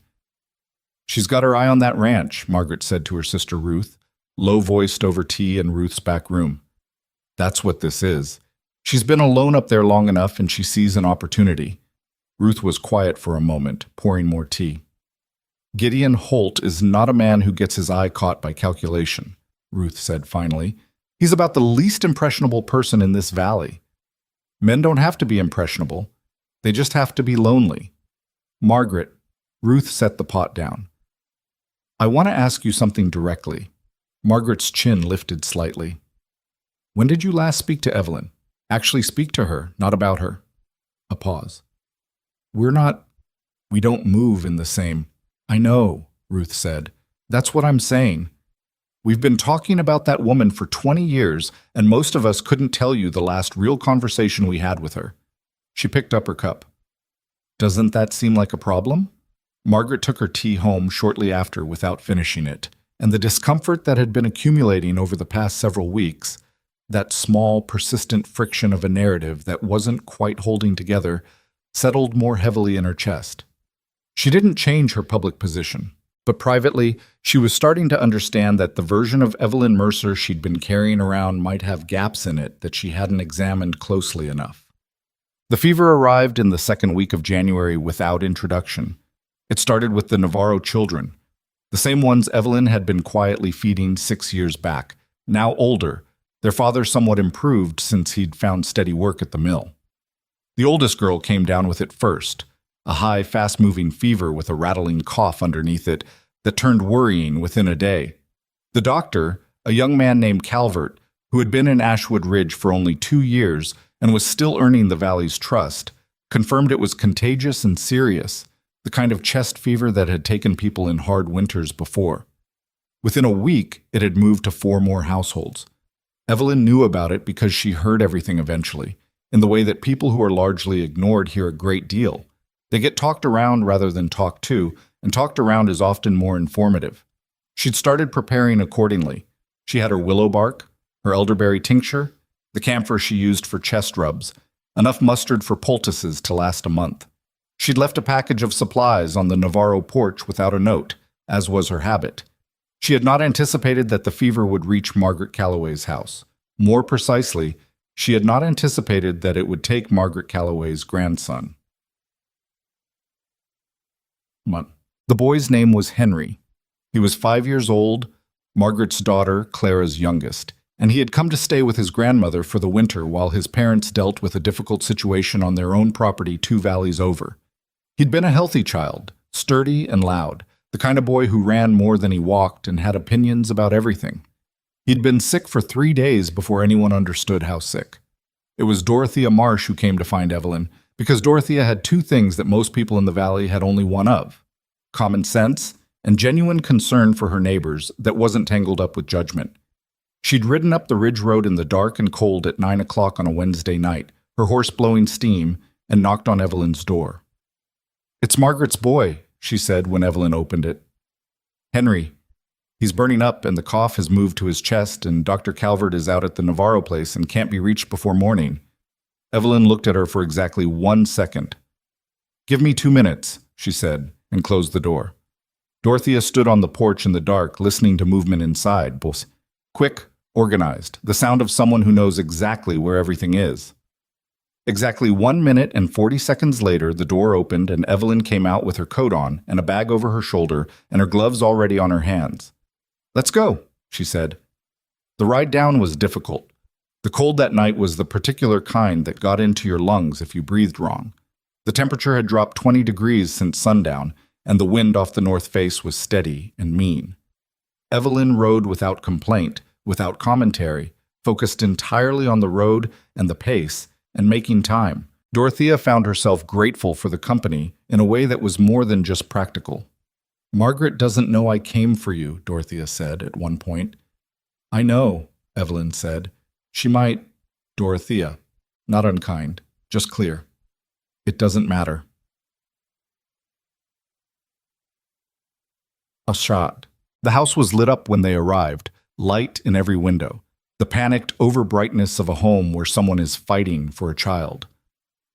"She's got her eye on that ranch," Margaret said to her sister Ruth, low-voiced over tea in Ruth's back room. "That's what this is. She's been alone up there long enough and she sees an opportunity." Ruth was quiet for a moment, pouring more tea. "Gideon Holt is not a man who gets his eye caught by calculation," Ruth said finally. "He's about the least impressionable person in this valley. Men don't have to be impressionable. They just have to be lonely." "Margaret," Ruth set the pot down. "I want to ask you something directly." Margaret's chin lifted slightly. "When did you last speak to Evelyn? Actually speak to her, not about her." A pause. We don't move in the same." "I know," Ruth said. "That's what I'm saying. We've been talking about that woman for 20 years, and most of us couldn't tell you the last real conversation we had with her." She picked up her cup. "Doesn't that seem like a problem?" Margaret took her tea home shortly after without finishing it, and the discomfort that had been accumulating over the past several weeks, that small, persistent friction of a narrative that wasn't quite holding together, settled more heavily in her chest. She didn't change her public position, but privately, she was starting to understand that the version of Evelyn Mercer she'd been carrying around might have gaps in it that she hadn't examined closely enough. The fever arrived in the second week of January without introduction. It started with the Navarro children, the same ones Evelyn had been quietly feeding 6 years back, now older, their father somewhat improved since he'd found steady work at the mill. The oldest girl came down with it first, a high, fast-moving fever with a rattling cough underneath it that turned worrying within a day. The doctor, a young man named Calvert, who had been in Ashwood Ridge for only 2 years and was still earning the valley's trust, confirmed it was contagious and serious, the kind of chest fever that had taken people in hard winters before. Within a week, it had moved to 4 more households. Evelyn knew about it because she heard everything eventually, in the way that people who are largely ignored hear a great deal. They get talked around rather than talked to, and talked around is often more informative. She'd started preparing accordingly. She had her willow bark, her elderberry tincture, the camphor she used for chest rubs, enough mustard for poultices to last a month. She'd left a package of supplies on the Navarro porch without a note, as was her habit. She had not anticipated that the fever would reach Margaret Calloway's house. More precisely, she had not anticipated that it would take Margaret Calloway's grandson. The boy's name was Henry. He was 5 years old, Margaret's daughter, Clara's youngest, and he had come to stay with his grandmother for the winter while his parents dealt with a difficult situation on their own property 2 valleys over. He'd been a healthy child, sturdy and loud, the kind of boy who ran more than he walked and had opinions about everything. He'd been sick for 3 days before anyone understood how sick. It was Dorothea Marsh who came to find Evelyn, because Dorothea had 2 things that most people in the valley had only one of: common sense and genuine concern for her neighbors that wasn't tangled up with judgment. She'd ridden up the ridge road in the dark and cold at 9 o'clock on a Wednesday night, her horse blowing steam, and knocked on Evelyn's door. "It's Margaret's boy," she said when Evelyn opened it. "Henry. He's burning up and the cough has moved to his chest, and Dr. Calvert is out at the Navarro place and can't be reached before morning." Evelyn looked at her for exactly 1 second. "Give me 2 minutes," she said, and closed the door. Dorothea stood on the porch in the dark, listening to movement inside. Quick, organized, the sound of someone who knows exactly where everything is. Exactly 1 minute and 40 seconds later, the door opened and Evelyn came out with her coat on and a bag over her shoulder and her gloves already on her hands. "Let's go," she said. The ride down was difficult. The cold that night was the particular kind that got into your lungs if you breathed wrong. The temperature had dropped 20 degrees since sundown, and the wind off the north face was steady and mean. Evelyn rode without complaint, without commentary, focused entirely on the road and the pace, and making time. Dorothea found herself grateful for the company in a way that was more than just practical. "Margaret doesn't know I came for you," Dorothea said at one point. "I know," Evelyn said. "She might—" Dorothea, not unkind, just clear. "It doesn't matter." A shot. The house was lit up when they arrived, light in every window. the panicked overbrightness of a home where someone is fighting for a child.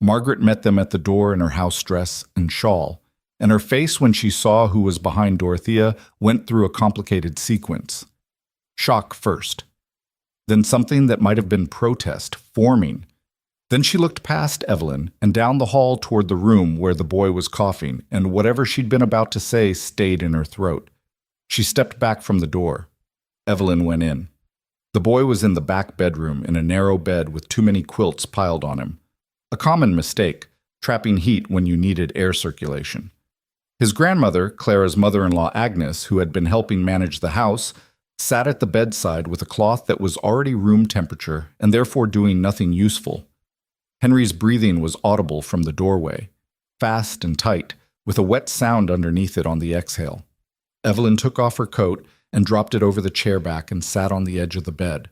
Margaret met them at the door in her house dress and shawl, and her face when she saw who was behind Dorothea went through a complicated sequence. Shock first, then something that might have been protest forming. Then she looked past Evelyn and down the hall toward the room where the boy was coughing, and whatever she'd been about to say stayed in her throat. She stepped back from the door. Evelyn went in. The boy was in the back bedroom in a narrow bed with too many quilts piled on him. A common mistake, trapping heat when you needed air circulation. His grandmother, Clara's mother-in-law Agnes, who had been helping manage the house, sat at the bedside with a cloth that was already room temperature and therefore doing nothing useful. Henry's breathing was audible from the doorway, fast and tight, with a wet sound underneath it on the exhale. Evelyn took off her coat and dropped it over the chair back and sat on the edge of the bed.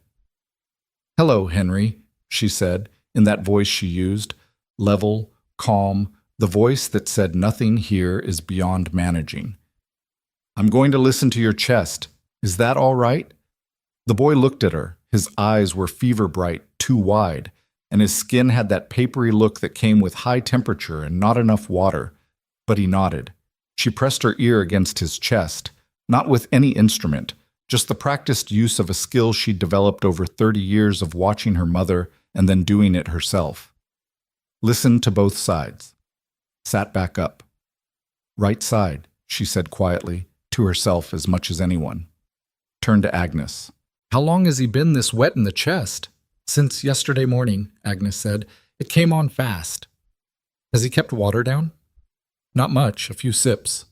"Hello, Henry," she said, in that voice she used, level, calm, the voice that said nothing here is beyond managing. "I'm going to listen to your chest. Is that all right?" The boy looked at her. His eyes were fever bright, too wide, and his skin had that papery look that came with high temperature and not enough water. But he nodded. She pressed her ear against his chest, not with any instrument, just the practiced use of a skill she'd developed over 30 years of watching her mother and then doing it herself. Listened to both sides. Sat back up. "Right side," she said quietly, to herself as much as anyone. Turned to Agnes. "How long has he been this wet in the chest?" "Since yesterday morning," Agnes said. "It came on fast." "Has he kept water down?" "Not much, a few sips."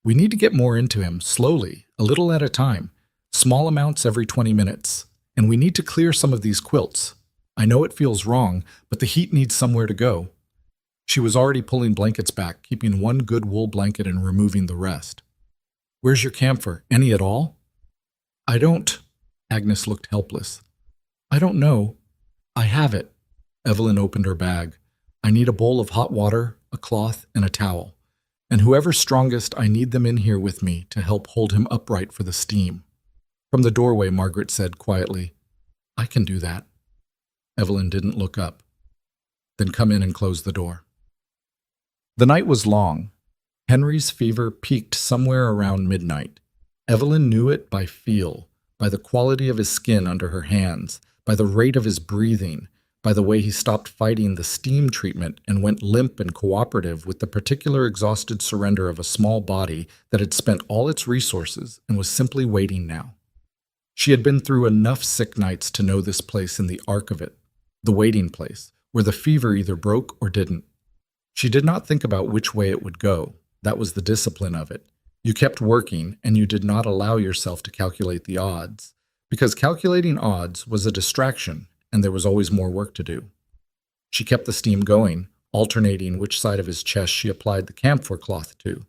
"We need to get more into him, slowly, a little at a time, small amounts every 20 minutes. And we need to clear some of these quilts. I know it feels wrong, but the heat needs somewhere to go." She was already pulling blankets back, keeping one good wool blanket and removing the rest. "Where's your camphor? Any at all?" "I don't." Agnes looked helpless. "I don't know. I have it." Evelyn opened her bag. "I need a bowl of hot water, a cloth, and a towel. And whoever's strongest, I need them in here with me to help hold him upright for the steam." From the doorway, Margaret said quietly, "I can do that." Evelyn didn't look up. "Then come in and close the door." The night was long. Henry's fever peaked somewhere around midnight. Evelyn knew it by feel, by the quality of his skin under her hands, by the rate of his breathing, by the way he stopped fighting the steam treatment and went limp and cooperative with the particular exhausted surrender of a small body that had spent all its resources and was simply waiting now. She had been through enough sick nights to know this place in the arc of it, the waiting place, where the fever either broke or didn't. She did not think about which way it would go. That was the discipline of it. You kept working, and you did not allow yourself to calculate the odds, because calculating odds was a distraction, and there was always more work to do. She kept the steam going, alternating which side of his chest she applied the camphor cloth to.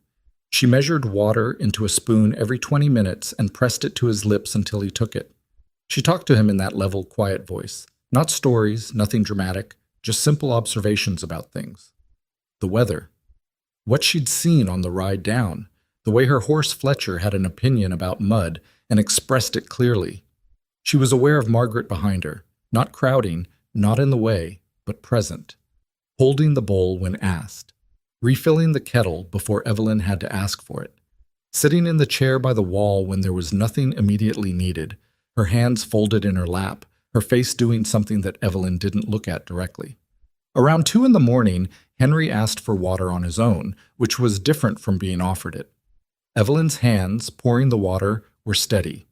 She measured water into a spoon every 20 minutes and pressed it to his lips until he took it. She talked to him in that level, quiet voice. Not stories, nothing dramatic, just simple observations about things. The weather. What she'd seen on the ride down. The way her horse Fletcher had an opinion about mud and expressed it clearly. She was aware of Margaret behind her, not crowding, not in the way, but present, holding the bowl when asked, refilling the kettle before Evelyn had to ask for it, sitting in the chair by the wall when there was nothing immediately needed, her hands folded in her lap, her face doing something that Evelyn didn't look at directly. Around 2 a.m, Henry asked for water on his own, which was different from being offered it. Evelyn's hands, pouring the water, were steady.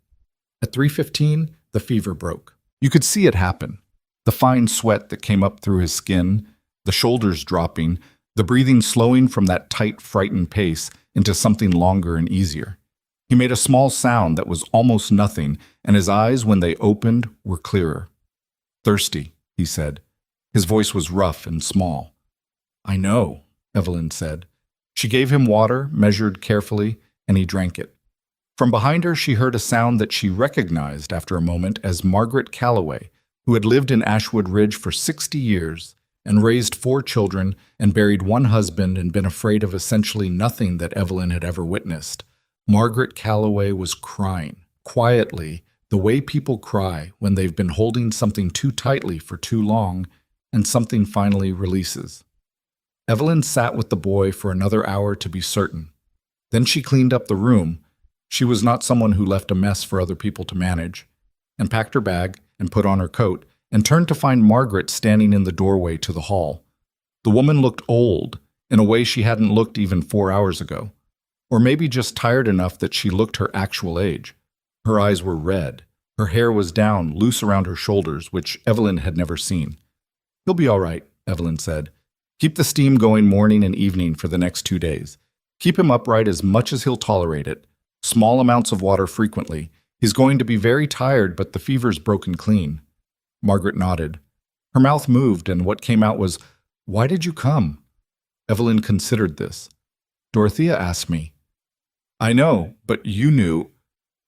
At 3:15, the fever broke. You could see it happen. The fine sweat that came up through his skin, the shoulders dropping, the breathing slowing from that tight, frightened pace into something longer and easier. He made a small sound that was almost nothing, and his eyes, when they opened, were clearer. "Thirsty," he said. His voice was rough and small. "I know," Evelyn said. She gave him water, measured carefully, and he drank it. From behind her, she heard a sound that she recognized after a moment as Margaret Calloway, who had lived in Ashwood Ridge for 60 years and raised 4 children and buried 1 husband and been afraid of essentially nothing that Evelyn had ever witnessed. Margaret Calloway was crying, quietly, The way people cry when they've been holding something too tightly for too long and something finally releases. Evelyn sat with the boy for another hour to be certain. Then she cleaned up the room. She was not someone who left a mess for other people to manage, and packed her bag and put on her coat and turned to find Margaret standing in the doorway to the hall. The woman looked old, in a way she hadn't looked even 4 hours ago, or maybe just tired enough that she looked her actual age. Her eyes were red. Her hair was down, loose around her shoulders, which Evelyn had never seen. "He'll be all right," Evelyn said. "Keep the steam going morning and evening for the next 2 days. Keep him upright as much as he'll tolerate it. Small amounts of water frequently. He's going to be very tired, but the fever's broken clean." Margaret nodded. Her mouth moved, and what came out was, "Why did you come?" Evelyn considered this. "Dorothea asked me." "I know, but you knew."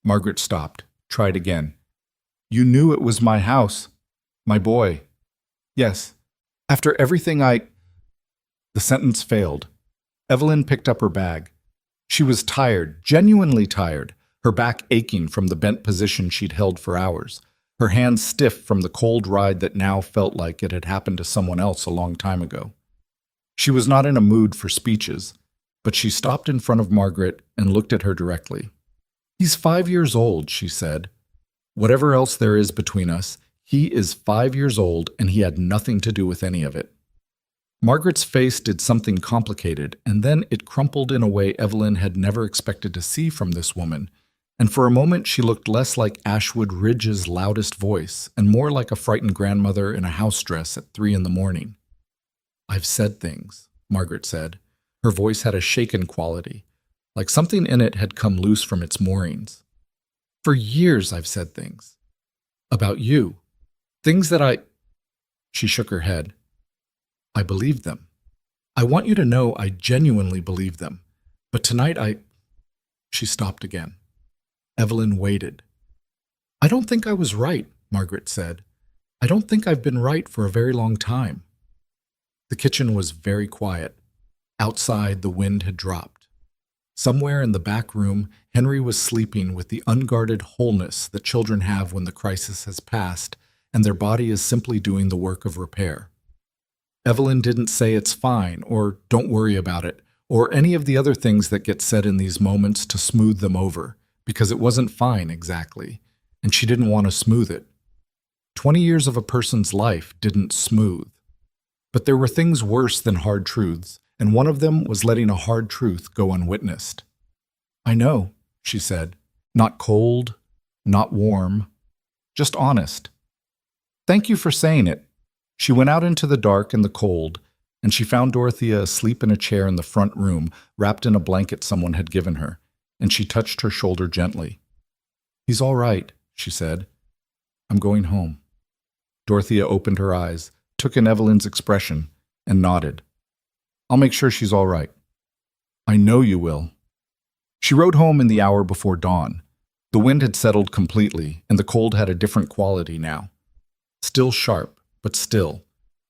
Margaret stopped, tried again. "You knew it was my house, my boy." "Yes. After everything The sentence failed. Evelyn picked up her bag. She was tired, genuinely tired, her back aching from the bent position she'd held for hours, her hands stiff from the cold ride that now felt like it had happened to someone else a long time ago. She was not in a mood for speeches, but she stopped in front of Margaret and looked at her directly. "He's 5 years old," she said. "Whatever else there is between us, he is 5 years old and he had nothing to do with any of it." Margaret's face did something complicated, and then it crumpled in a way Evelyn had never expected to see from this woman, and for a moment she looked less like Ashwood Ridge's loudest voice and more like a frightened grandmother in a house dress at 3 in the morning. "I've said things," Margaret said. Her voice had a shaken quality, like something in it had come loose from its moorings. "For years I've said things. About you. Things that She shook her head. "I believed them. I want you to know I genuinely believed them. But tonight She stopped again. Evelyn waited. "I don't think I was right," Margaret said. "I don't think I've been right for a very long time." The kitchen was very quiet. Outside, the wind had dropped. Somewhere in the back room, Henry was sleeping with the unguarded wholeness that children have when the crisis has passed and their body is simply doing the work of repair. Evelyn didn't say it's fine or don't worry about it or any of the other things that get said in these moments to smooth them over, because it wasn't fine exactly, and she didn't want to smooth it. 20 years of a person's life didn't smooth. But there were things worse than hard truths, and one of them was letting a hard truth go unwitnessed. "I know," she said. Not cold, not warm, just honest. "Thank you for saying it." She went out into the dark and the cold, and she found Dorothea asleep in a chair in the front room, wrapped in a blanket someone had given her, and she touched her shoulder gently. "He's all right," she said. "I'm going home." Dorothea opened her eyes, took in Evelyn's expression, and nodded. "I'll make sure she's all right." "I know you will." She rode home in the hour before dawn. The wind had settled completely, and the cold had a different quality now. Still sharp, but still.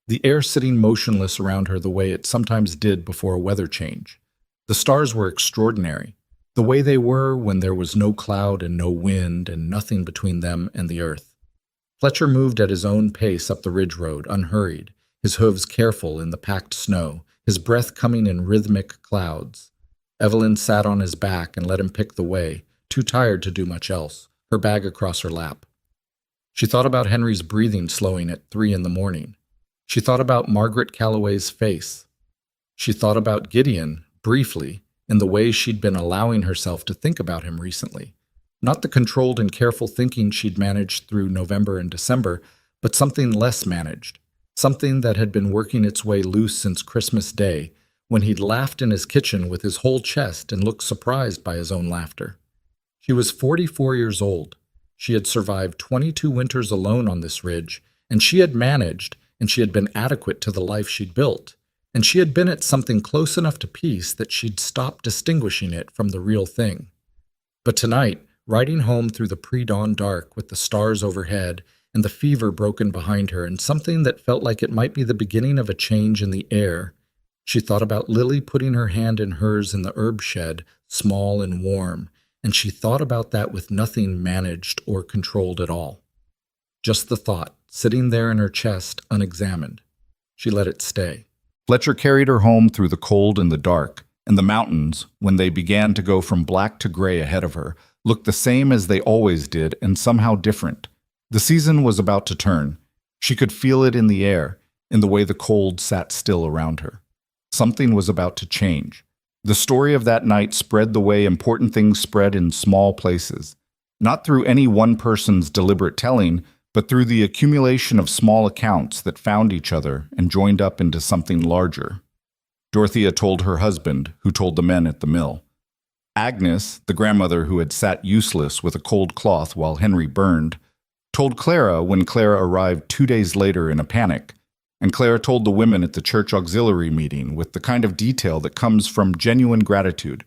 The air sitting motionless around her the way it sometimes did before a weather change. The stars were extraordinary, the way they were when there was no cloud and no wind and nothing between them and the earth. Fletcher moved at his own pace up the ridge road, unhurried, his hooves careful in the packed snow, his breath coming in rhythmic clouds. Evelyn sat on his back and let him pick the way, too tired to do much else, her bag across her lap. She thought about Henry's breathing slowing at 3 in the morning. She thought about Margaret Calloway's face. She thought about Gideon, briefly, in the way she'd been allowing herself to think about him recently. Not the controlled and careful thinking she'd managed through November and December, but something less managed, something that had been working its way loose since Christmas Day, when he'd laughed in his kitchen with his whole chest and looked surprised by his own laughter. She was 44 years old. She had survived 22 winters alone on this ridge, and she had managed, and she had been adequate to the life she'd built, and she had been at something close enough to peace that she'd stopped distinguishing it from the real thing. But tonight, riding home through the pre-dawn dark with the stars overhead and the fever broken behind her and something that felt like it might be the beginning of a change in the air, she thought about Lily putting her hand in hers in the herb shed, small and warm, and she thought about that with nothing managed or controlled at all. Just the thought, sitting there in her chest, unexamined. She let it stay. Fletcher carried her home through the cold and the dark, and the mountains, when they began to go from black to gray ahead of her, looked the same as they always did and somehow different. The season was about to turn. She could feel it in the air, in the way the cold sat still around her. Something was about to change. The story of that night spread the way important things spread in small places, not through any one person's deliberate telling, but through the accumulation of small accounts that found each other and joined up into something larger. Dorothea told her husband, who told the men at the mill. Agnes, the grandmother who had sat useless with a cold cloth while Henry burned, told Clara when Clara arrived 2 days later in a panic, and Clara told the women at the church auxiliary meeting with the kind of detail that comes from genuine gratitude.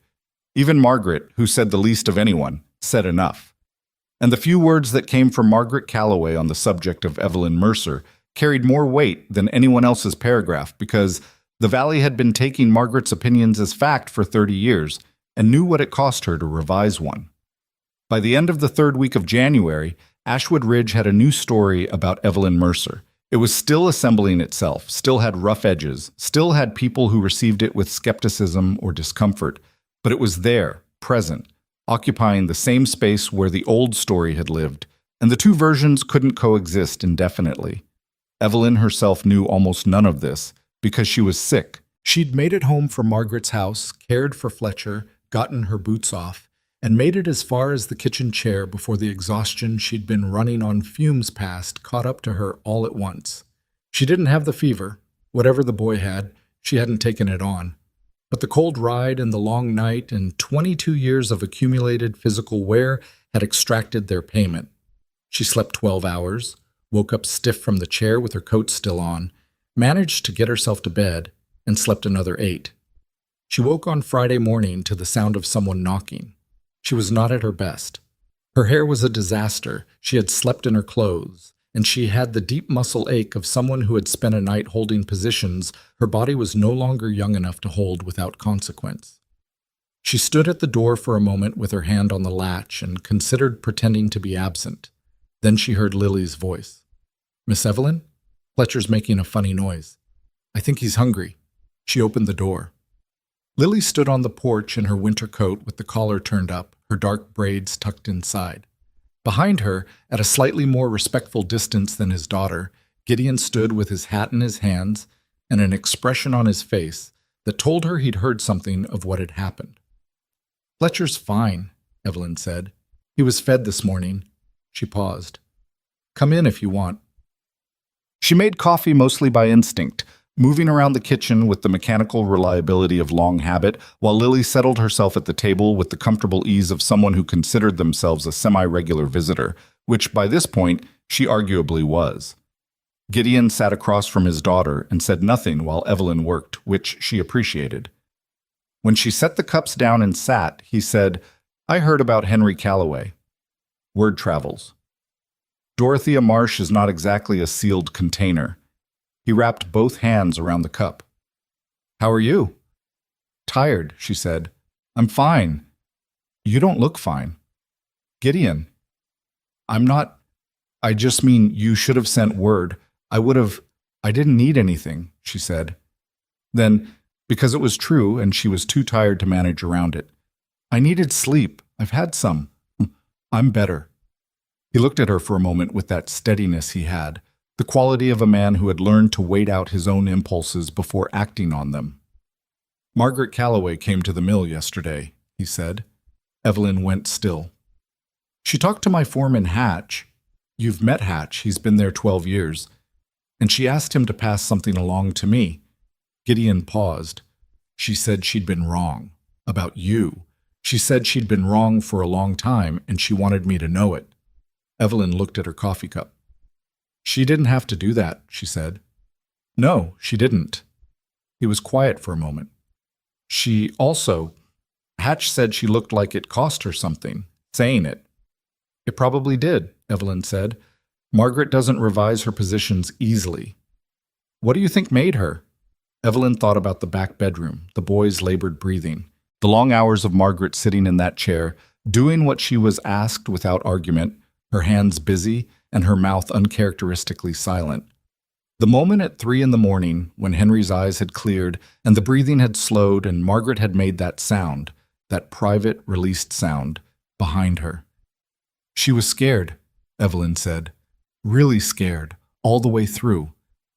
Even Margaret, who said the least of anyone, said enough. And the few words that came from Margaret Calloway on the subject of Evelyn Mercer carried more weight than anyone else's paragraph because the Valley had been taking Margaret's opinions as fact for 30 years and knew what it cost her to revise one. By the end of the third week of January, Ashwood Ridge had a new story about Evelyn Mercer. It was still assembling itself, still had rough edges, still had people who received it with skepticism or discomfort, but it was there, present, occupying the same space where the old story had lived, and the two versions couldn't coexist indefinitely. Evelyn herself knew almost none of this, because she was sick. She'd made it home from Margaret's house, cared for Fletcher, gotten her boots off, and made it as far as the kitchen chair before the exhaustion she'd been running on fumes past caught up to her all at once. She didn't have the fever. Whatever the boy had, she hadn't taken it on. But the cold ride and the long night and 22 years of accumulated physical wear had extracted their payment. She slept 12 hours, woke up stiff from the chair with her coat still on, managed to get herself to bed, and slept another 8. She woke on Friday morning to the sound of someone knocking. She was not at her best. Her hair was a disaster, she had slept in her clothes, and she had the deep muscle ache of someone who had spent a night holding positions her body was no longer young enough to hold without consequence. She stood at the door for a moment with her hand on the latch and considered pretending to be absent. Then she heard Lily's voice. "Miss Evelyn? Fletcher's making a funny noise. I think he's hungry." She opened the door. Lily stood on the porch in her winter coat with the collar turned up, her dark braids tucked inside. Behind her, at a slightly more respectful distance than his daughter, Gideon stood with his hat in his hands and an expression on his face that told her he'd heard something of what had happened. "Fletcher's fine," Evelyn said. "He was fed this morning." She paused. "Come in if you want." She made coffee mostly by instinct, moving around the kitchen with the mechanical reliability of long habit, while Lily settled herself at the table with the comfortable ease of someone who considered themselves a semi-regular visitor, which by this point she arguably was. Gideon sat across from his daughter and said nothing while Evelyn worked, which she appreciated. When she set the cups down and sat, he said, "I heard about Henry Calloway. Word travels. Dorothea Marsh is not exactly a sealed container." He wrapped both hands around the cup. "How are you?" "Tired," she said. "I'm fine." "You don't look fine." "Gideon." "I'm not. I just mean you should have sent word. I didn't need anything," she said. Then, because it was true and she was too tired to manage around it, "I needed sleep. I've had some. I'm better." He looked at her for a moment with that steadiness he had, the quality of a man who had learned to wait out his own impulses before acting on them. "Margaret Calloway came to the mill yesterday," he said. Evelyn went still. "She talked to my foreman Hatch. You've met Hatch, he's been there 12 years. And she asked him to pass something along to me." Gideon paused. "She said she'd been wrong. About you. She said she'd been wrong for a long time, and she wanted me to know it." Evelyn looked at her coffee cup. "She didn't have to do that," she said. "No, she didn't." He was quiet for a moment. Hatch said she looked like it cost her something, saying it." "It probably did," Evelyn said. "Margaret doesn't revise her positions easily." "What do you think made her?" Evelyn thought about the back bedroom, the boy's labored breathing, the long hours of Margaret sitting in that chair, doing what she was asked without argument, her hands busy and her mouth uncharacteristically silent. The moment at 3 in the morning, when Henry's eyes had cleared and the breathing had slowed and Margaret had made that sound, that private, released sound, behind her. She was scared, Evelyn said. Really scared, all the way through.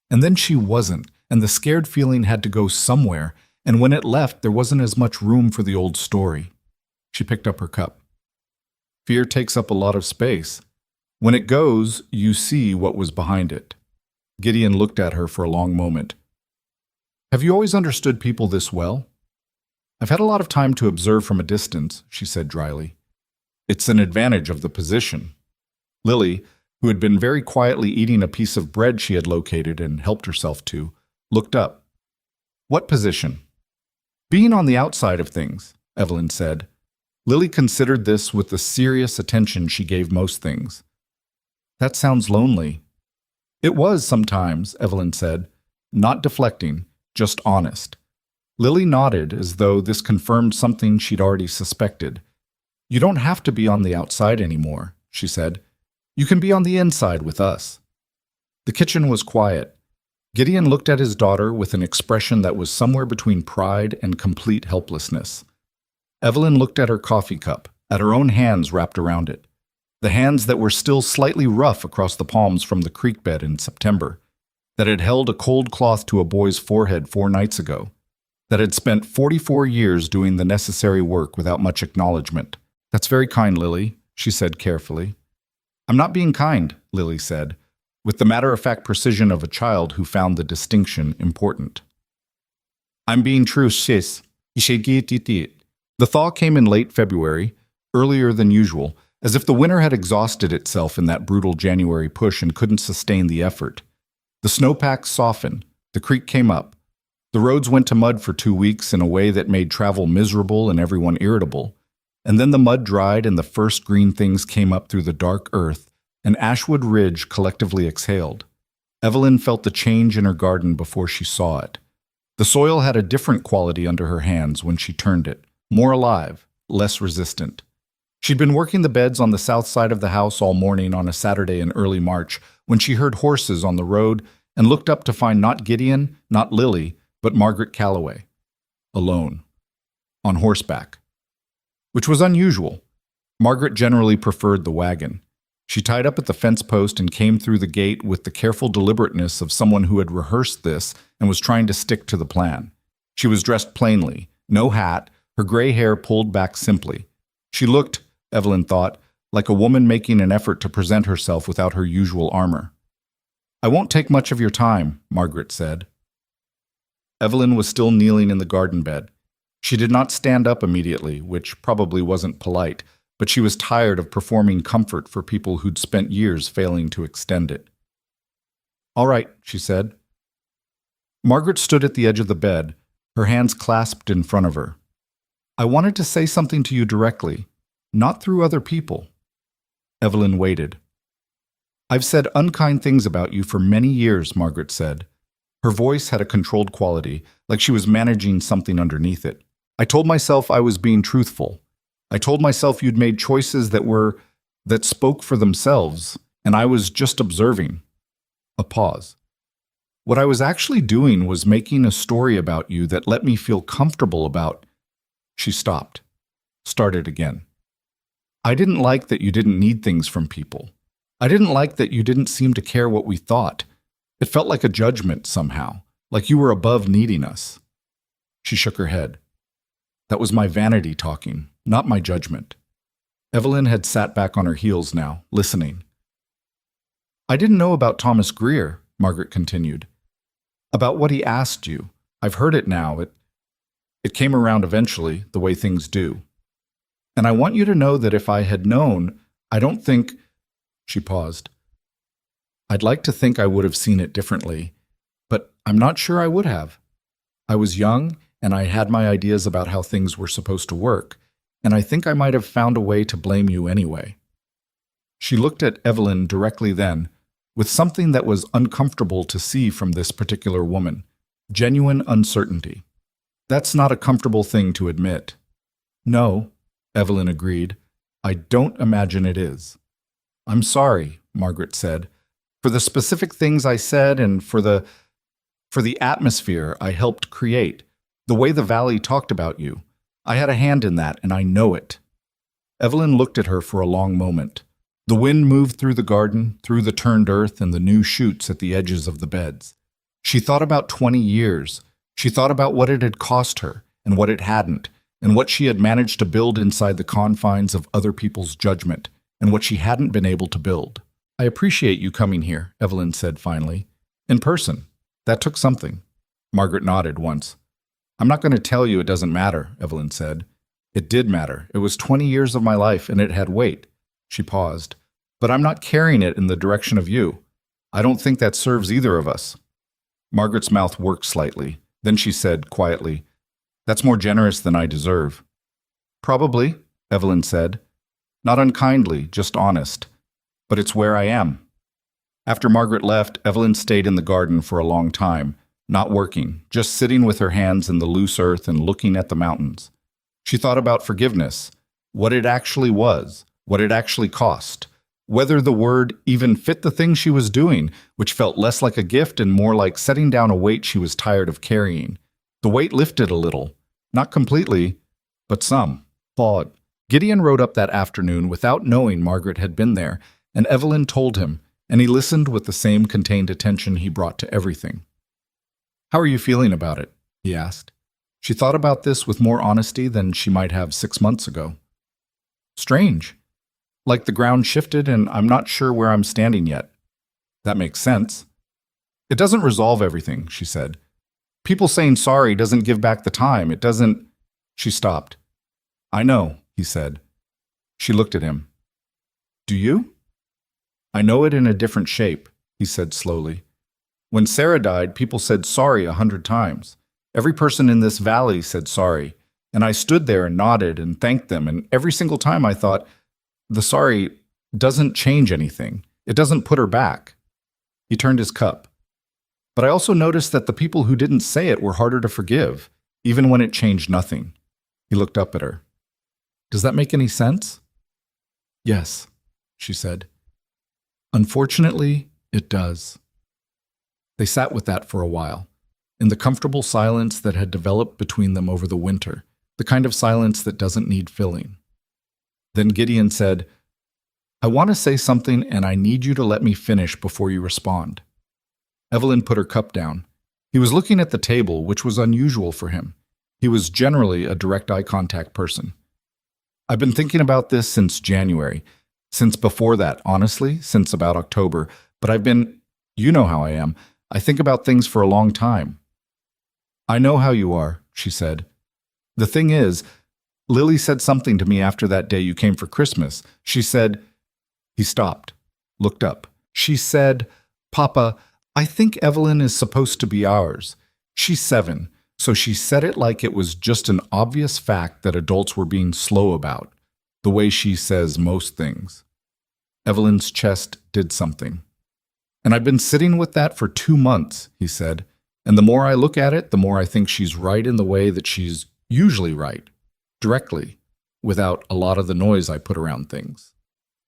And then she wasn't, and the scared feeling had to go somewhere, and when it left, there wasn't as much room for the old story. She picked up her cup. Fear takes up a lot of space. When it goes, you see what was behind it. Gideon looked at her for a long moment. Have you always understood people this well? I've had a lot of time to observe from a distance, she said dryly. It's an advantage of the position. Lily, who had been very quietly eating a piece of bread she had located and helped herself to, looked up. What position? Being on the outside of things, Evelyn said. Lily considered this with the serious attention she gave most things. That sounds lonely. It was sometimes, Evelyn said, not deflecting, just honest. Lily nodded as though this confirmed something she'd already suspected. You don't have to be on the outside anymore, she said. You can be on the inside with us. The kitchen was quiet. Gideon looked at his daughter with an expression that was somewhere between pride and complete helplessness. Evelyn looked at her coffee cup, at her own hands wrapped around it. The hands that were still slightly rough across the palms from the creek bed in September, that had held a cold cloth to a boy's forehead 4 nights ago, that had spent 44 years doing the necessary work without much acknowledgement. That's very kind, Lily, she said carefully. I'm not being kind, Lily said, with the matter-of-fact precision of a child who found the distinction important. I'm being true, sis. The thaw came in late February, earlier than usual, as if the winter had exhausted itself in that brutal January push and couldn't sustain the effort. The snowpacks softened, the creek came up. The roads went to mud for 2 weeks in a way that made travel miserable and everyone irritable. And then the mud dried and the first green things came up through the dark earth, and Ashwood Ridge collectively exhaled. Evelyn felt the change in her garden before she saw it. The soil had a different quality under her hands when she turned it, more alive, less resistant. She'd been working the beds on the south side of the house all morning on a Saturday in early March when she heard horses on the road and looked up to find not Gideon, not Lily, but Margaret Calloway. Alone. On horseback. Which was unusual. Margaret generally preferred the wagon. She tied up at the fence post and came through the gate with the careful deliberateness of someone who had rehearsed this and was trying to stick to the plan. She was dressed plainly, no hat, her gray hair pulled back simply. She looked, Evelyn thought, like a woman making an effort to present herself without her usual armor. I won't take much of your time, Margaret said. Evelyn was still kneeling in the garden bed. She did not stand up immediately, which probably wasn't polite, but she was tired of performing comfort for people who'd spent years failing to extend it. All right, she said. Margaret stood at the edge of the bed, her hands clasped in front of her. I wanted to say something to you directly, not through other people. Evelyn waited. I've said unkind things about you for many years, Margaret said. Her voice had a controlled quality, like she was managing something underneath it. I told myself I was being truthful. I told myself you'd made choices that spoke for themselves, and I was just observing. A pause. What I was actually doing was making a story about you that let me feel comfortable about. She stopped. Started again. I didn't like that you didn't need things from people. I didn't like that you didn't seem to care what we thought. It felt like a judgment somehow, like you were above needing us. She shook her head. That was my vanity talking, not my judgment. Evelyn had sat back on her heels now, listening. I didn't know about Thomas Greer, Margaret continued. About what he asked you. I've heard it now. It came around eventually, the way things do. And I want you to know that if I had known, I don't think... She paused. I'd like to think I would have seen it differently, but I'm not sure I would have. I was young, and I had my ideas about how things were supposed to work, and I think I might have found a way to blame you anyway. She looked at Evelyn directly then, with something that was uncomfortable to see from this particular woman, genuine uncertainty. That's not a comfortable thing to admit. No, Evelyn agreed, I don't imagine it is. I'm sorry, Margaret said, for the specific things I said and for the atmosphere I helped create, the way the valley talked about you. I had a hand in that, and I know it. Evelyn looked at her for a long moment. The wind moved through the garden, through the turned earth and the new shoots at the edges of the beds. She thought about 20 years. She thought about what it had cost her and what it hadn't, and what she had managed to build inside the confines of other people's judgment, and what she hadn't been able to build. I appreciate you coming here, Evelyn said finally. In person. That took something. Margaret nodded once. I'm not going to tell you it doesn't matter, Evelyn said. It did matter. It was 20 years of my life, and it had weight. She paused. But I'm not carrying it in the direction of you. I don't think that serves either of us. Margaret's mouth worked slightly. Then she said quietly, That's more generous than I deserve. Probably, Evelyn said. Not unkindly, just honest. But it's where I am. After Margaret left, Evelyn stayed in the garden for a long time, not working, just sitting with her hands in the loose earth and looking at the mountains. She thought about forgiveness, what it actually was, what it actually cost, whether the word even fit the thing she was doing, which felt less like a gift and more like setting down a weight she was tired of carrying. The weight lifted a little, not completely, but some. Thawed. Gideon rode up that afternoon without knowing Margaret had been there, and Evelyn told him, and he listened with the same contained attention he brought to everything. How are you feeling about it? He asked. She thought about this with more honesty than she might have 6 months ago. Strange. Like the ground shifted and I'm not sure where I'm standing yet. That makes sense. It doesn't resolve everything, she said. People saying sorry doesn't give back the time. It doesn't... She stopped. I know, he said. She looked at him. Do you? I know it in a different shape, he said slowly. When Sarah died, people said sorry 100 times. Every person in this valley said sorry, and I stood there and nodded and thanked them, and every single time I thought, the sorry doesn't change anything. It doesn't put her back. He turned his cup. But I also noticed that the people who didn't say it were harder to forgive, even when it changed nothing. He looked up at her. Does that make any sense? Yes, she said. Unfortunately, it does. They sat with that for a while, in the comfortable silence that had developed between them over the winter, the kind of silence that doesn't need filling. Then Gideon said, I want to say something and I need you to let me finish before you respond. Evelyn put her cup down. He was looking at the table, which was unusual for him. He was generally a direct eye contact person. I've been thinking about this since January, since before that, honestly, since about October, but you know how I am. I think about things for a long time. I know how you are, she said. The thing is, Lily said something to me after that day you came for Christmas. She said, he stopped, looked up. She said, Papa, I think Evelyn is supposed to be ours. She's 7, so she said it like it was just an obvious fact that adults were being slow about, the way she says most things. Evelyn's chest did something. And I've been sitting with that for 2 months, he said, and the more I look at it, the more I think she's right in the way that she's usually right, directly, without a lot of the noise I put around things.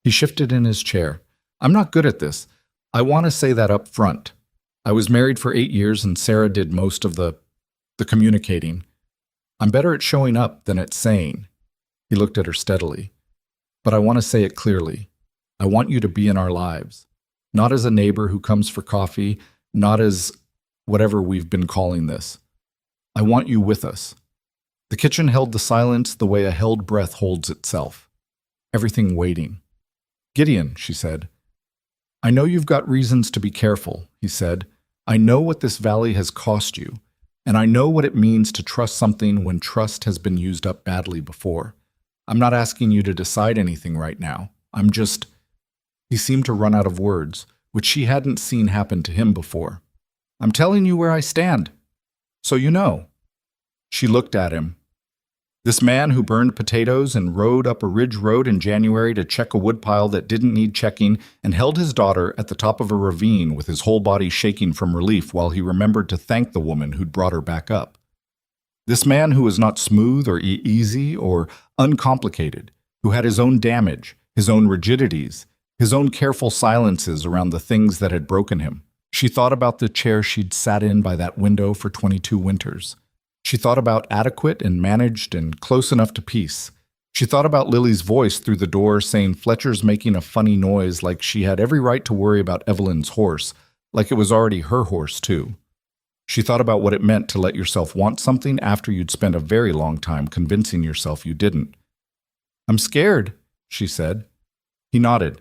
He shifted in his chair. I'm not good at this. I want to say that up front. I was married for 8 years and Sarah did most of the communicating. I'm better at showing up than at saying. He looked at her steadily. But I want to say it clearly. I want you to be in our lives. Not as a neighbor who comes for coffee, not as whatever we've been calling this. I want you with us. The kitchen held the silence the way a held breath holds itself. Everything waiting. Gideon, she said. I know you've got reasons to be careful, he said. I know what this valley has cost you, and I know what it means to trust something when trust has been used up badly before. I'm not asking you to decide anything right now. I'm just... He seemed to run out of words, which she hadn't seen happen to him before. I'm telling you where I stand, so you know. She looked at him. This man who burned potatoes and rode up a ridge road in January to check a woodpile that didn't need checking and held his daughter at the top of a ravine with his whole body shaking from relief while he remembered to thank the woman who'd brought her back up. This man who was not smooth or easy or uncomplicated, who had his own damage, his own rigidities, his own careful silences around the things that had broken him. She thought about the chair she'd sat in by that window for 22 winters. She thought about adequate and managed and close enough to peace. She thought about Lily's voice through the door saying Fletcher's making a funny noise, like she had every right to worry about Evelyn's horse, like it was already her horse too. She thought about what it meant to let yourself want something after you'd spent a very long time convincing yourself you didn't. "I'm scared," she said. He nodded.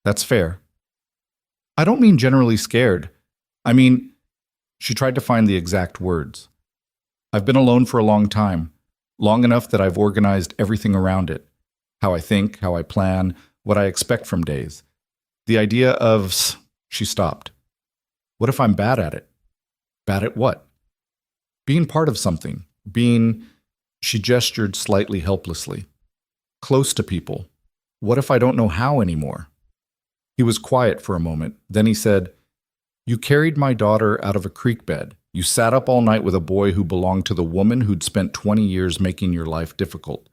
"That's fair." "I don't mean generally scared. I mean," she tried to find the exact words. "I've been alone for a long time, long enough that I've organized everything around it. How I think, how I plan, what I expect from days. The idea of..." She stopped. "What if I'm bad at it?" "Bad at what?" "Being part of something. Being..." She gestured slightly helplessly. "Close to people. What if I don't know how anymore?" He was quiet for a moment. Then he said, "You carried my daughter out of a creek bed. You sat up all night with a boy who belonged to the woman who'd spent 20 years making your life difficult.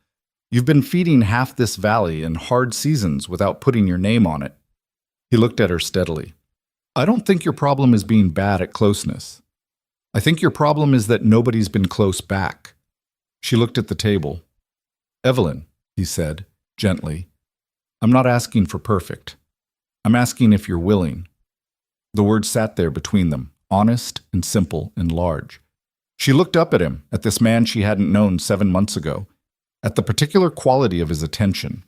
You've been feeding half this valley in hard seasons without putting your name on it." He looked at her steadily. "I don't think your problem is being bad at closeness. I think your problem is that nobody's been close back." She looked at the table. "Evelyn," he said, gently, "I'm not asking for perfect. I'm asking if you're willing." The words sat there between them, honest and simple and large. She looked up at him, at this man she hadn't known 7 months ago, at the particular quality of his attention,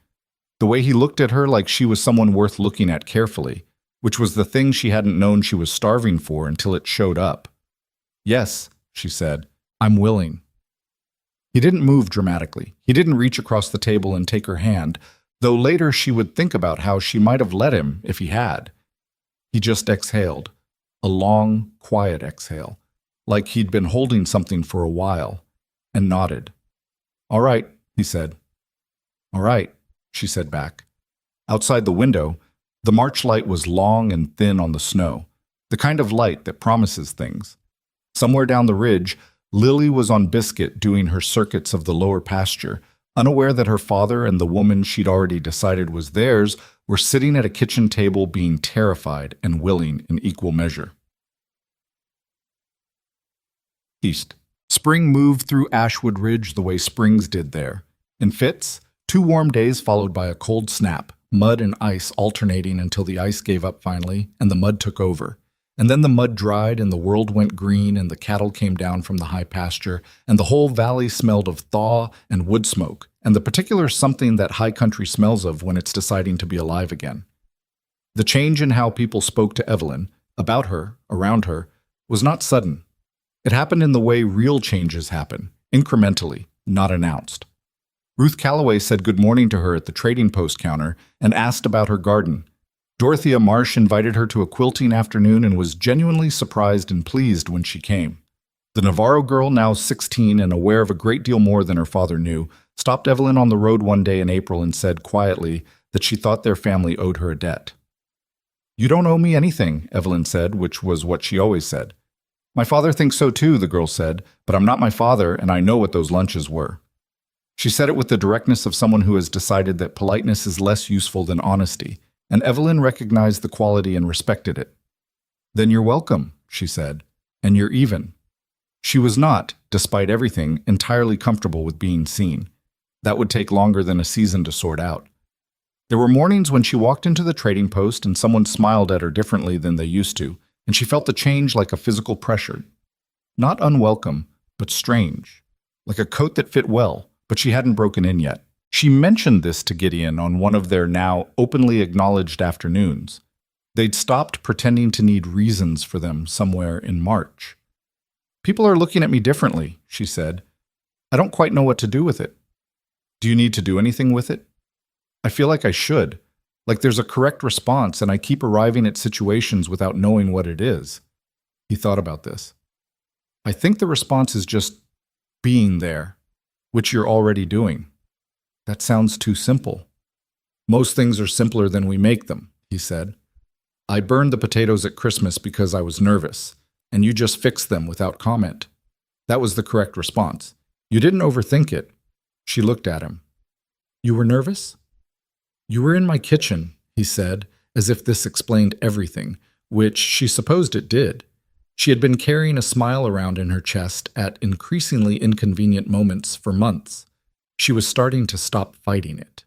the way he looked at her like she was someone worth looking at carefully, which was the thing she hadn't known she was starving for until it showed up. "Yes," she said, "I'm willing." He didn't move dramatically. He didn't reach across the table and take her hand, though later she would think about how she might have let him if he had. He just exhaled, a long, quiet exhale, like he'd been holding something for a while, and nodded. "All right," he said. "All right," she said back. Outside the window, the March light was long and thin on the snow, the kind of light that promises things. Somewhere down the ridge, Lily was on Biscuit doing her circuits of the lower pasture, unaware that her father and the woman she'd already decided was theirs were sitting at a kitchen table being terrified and willing in equal measure. East. Spring moved through Ashwood Ridge the way springs did there. In fits, 2 warm days followed by a cold snap, mud and ice alternating until the ice gave up finally and the mud took over. And then the mud dried and the world went green and the cattle came down from the high pasture and the whole valley smelled of thaw and wood smoke and the particular something that high country smells of when it's deciding to be alive again. The change in how people spoke to Evelyn, about her, around her, was not sudden. It happened in the way real changes happen, incrementally, not announced. Ruth Calloway said good morning to her at the trading post counter and asked about her garden. Dorothea Marsh invited her to a quilting afternoon and was genuinely surprised and pleased when she came. The Navarro girl, now 16 and aware of a great deal more than her father knew, stopped Evelyn on the road one day in April and said quietly that she thought their family owed her a debt. "You don't owe me anything," Evelyn said, which was what she always said. "My father thinks so too," the girl said, "but I'm not my father and I know what those lunches were." She said it with the directness of someone who has decided that politeness is less useful than honesty, and Evelyn recognized the quality and respected it. "Then you're welcome," she said, "and you're even." She was not, despite everything, entirely comfortable with being seen. That would take longer than a season to sort out. There were mornings when she walked into the trading post and someone smiled at her differently than they used to, and she felt the change like a physical pressure. Not unwelcome, but strange. Like a coat that fit well, but she hadn't broken in yet. She mentioned this to Gideon on one of their now openly acknowledged afternoons. They'd stopped pretending to need reasons for them somewhere in March. "People are looking at me differently," she said. "I don't quite know what to do with it." "Do you need to do anything with it?" "I feel like I should. Like there's a correct response and I keep arriving at situations without knowing what it is." He thought about this. "I think the response is just being there, which you're already doing." "That sounds too simple." "Most things are simpler than we make them," he said. "I burned the potatoes at Christmas because I was nervous, and you just fixed them without comment. That was the correct response. You didn't overthink it." She looked at him. You were nervous? You were in my kitchen, he said, as if this explained everything, which she supposed it did. She had been carrying a smile around in her chest at increasingly inconvenient moments for months. She was starting to stop fighting it.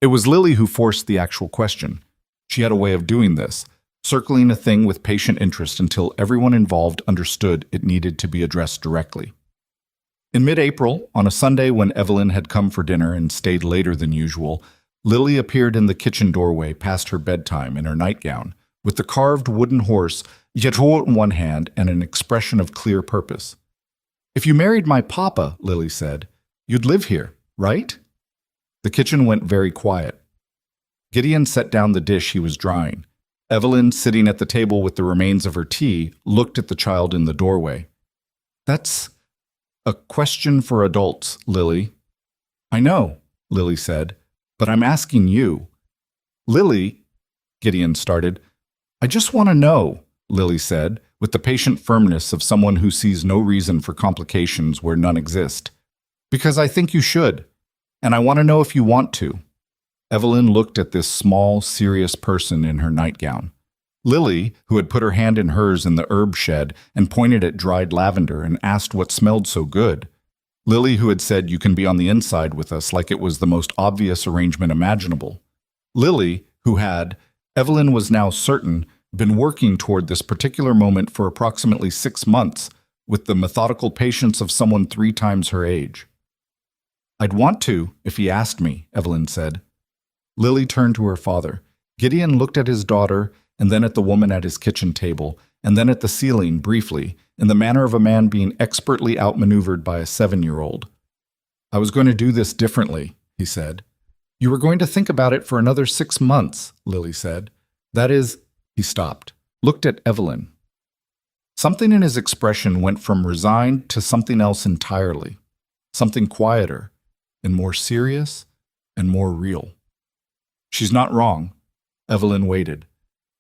It was Lily who forced the actual question. She had a way of doing this, circling a thing with patient interest until everyone involved understood it needed to be addressed directly. In mid-April, on a Sunday when Evelyn had come for dinner and stayed later than usual, Lily appeared in the kitchen doorway past her bedtime in her nightgown, with the carved wooden horse Yetro in one hand and an expression of clear purpose. "If you married my papa," Lily said, "you'd live here, right?" The kitchen went very quiet. Gideon set down the dish he was drying. Evelyn, sitting at the table with the remains of her tea, looked at the child in the doorway. "That's a question for adults, Lily." "I know," Lily said, "but I'm asking you." "Lily," Gideon started. "I just want to know," Lily said, with the patient firmness of someone who sees no reason for complications where none exist. "Because I think you should, and I want to know if you want to." Evelyn looked at this small, serious person in her nightgown. Lily, who had put her hand in hers in the herb shed and pointed at dried lavender and asked what smelled so good. Lily, who had said, "You can be on the inside with us," like it was the most obvious arrangement imaginable. Lily, who had, Evelyn was now certain, been working toward this particular moment for approximately 6 months, with the methodical patience of someone 3 times her age. "I'd want to, if he asked me," Evelyn said. Lily turned to her father. Gideon looked at his daughter, and then at the woman at his kitchen table, and then at the ceiling briefly, in the manner of a man being expertly outmaneuvered by a 7-year-old. "I was going to do this differently," he said. "You were going to think about it for another 6 months," Lily said. "That is—" He stopped, looked at Evelyn. Something in his expression went from resigned to something else entirely, something quieter, and more serious, and more real. "She's not wrong." Evelyn waited.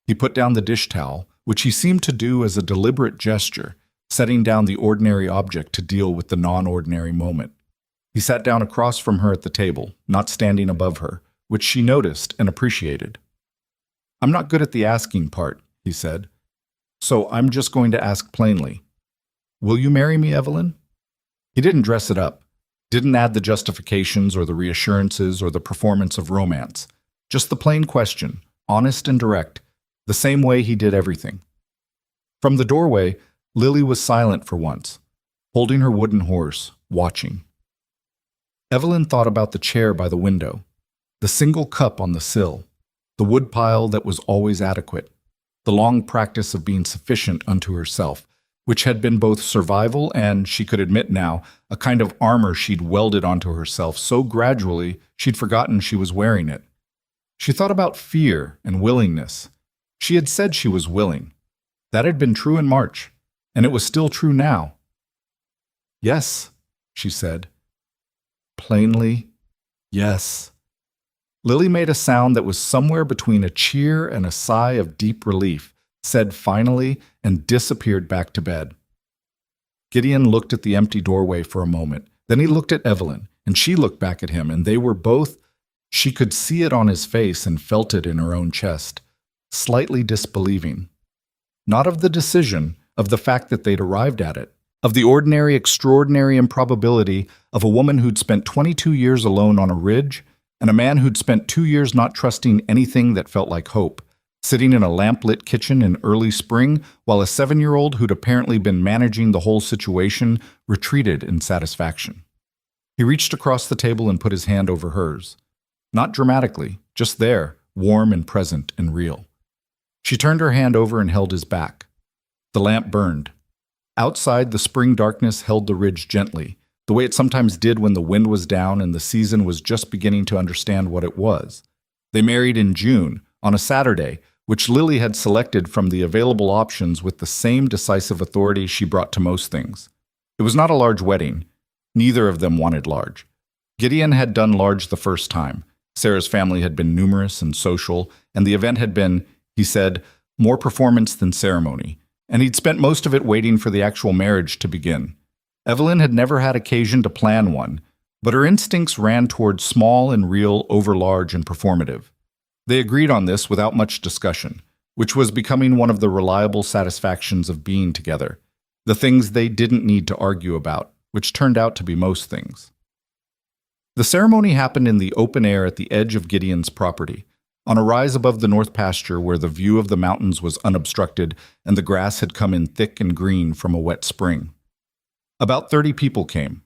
He put down the dish towel, which he seemed to do as a deliberate gesture, setting down the ordinary object to deal with the non-ordinary moment. He sat down across from her at the table, not standing above her, which she noticed and appreciated. "I'm not good at the asking part," he said, "so I'm just going to ask plainly. Will you marry me, Evelyn?" He didn't dress it up, didn't add the justifications or the reassurances or the performance of romance. Just the plain question, honest and direct, the same way he did everything. From the doorway, Lily was silent for once, holding her wooden horse, watching. Evelyn thought about the chair by the window, the single cup on the sill, the woodpile that was always adequate, the long practice of being sufficient unto herself, which had been both survival and, she could admit now, a kind of armor she'd welded onto herself so gradually she'd forgotten she was wearing it. She thought about fear and willingness. She had said she was willing. That had been true in March, and it was still true now. "Yes," she said. Plainly, yes. Lily made a sound that was somewhere between a cheer and a sigh of deep relief, said finally, and disappeared back to bed. Gideon looked at the empty doorway for a moment. Then he looked at Evelyn, and she looked back at him, and they were both— she could see it on his face and felt it in her own chest, slightly disbelieving. Not of the decision, of the fact that they'd arrived at it, of the ordinary, extraordinary improbability of a woman who'd spent 22 years alone on a ridge, and a man who'd spent 2 years not trusting anything that felt like hope, sitting in a lamp-lit kitchen in early spring, while a 7-year-old who'd apparently been managing the whole situation retreated in satisfaction. He reached across the table and put his hand over hers. Not dramatically, just there, warm and present and real. She turned her hand over and held his back. The lamp burned. Outside, the spring darkness held the ridge gently, the way it sometimes did when the wind was down and the season was just beginning to understand what it was. They married in June, on a Saturday, which Lily had selected from the available options with the same decisive authority she brought to most things. It was not a large wedding. Neither of them wanted large. Gideon had done large the first time. Sarah's family had been numerous and social, and the event had been, he said, more performance than ceremony, and he'd spent most of it waiting for the actual marriage to begin. Evelyn had never had occasion to plan one, But her instincts ran toward small and real over large and performative. They agreed on this without much discussion, which was becoming one of the reliable satisfactions of being together, the things they didn't need to argue about, which turned out to be most things. The ceremony happened in the open air at the edge of Gideon's property, on a rise above the north pasture where the view of the mountains was unobstructed and the grass had come in thick and green from a wet spring. About 30 people came.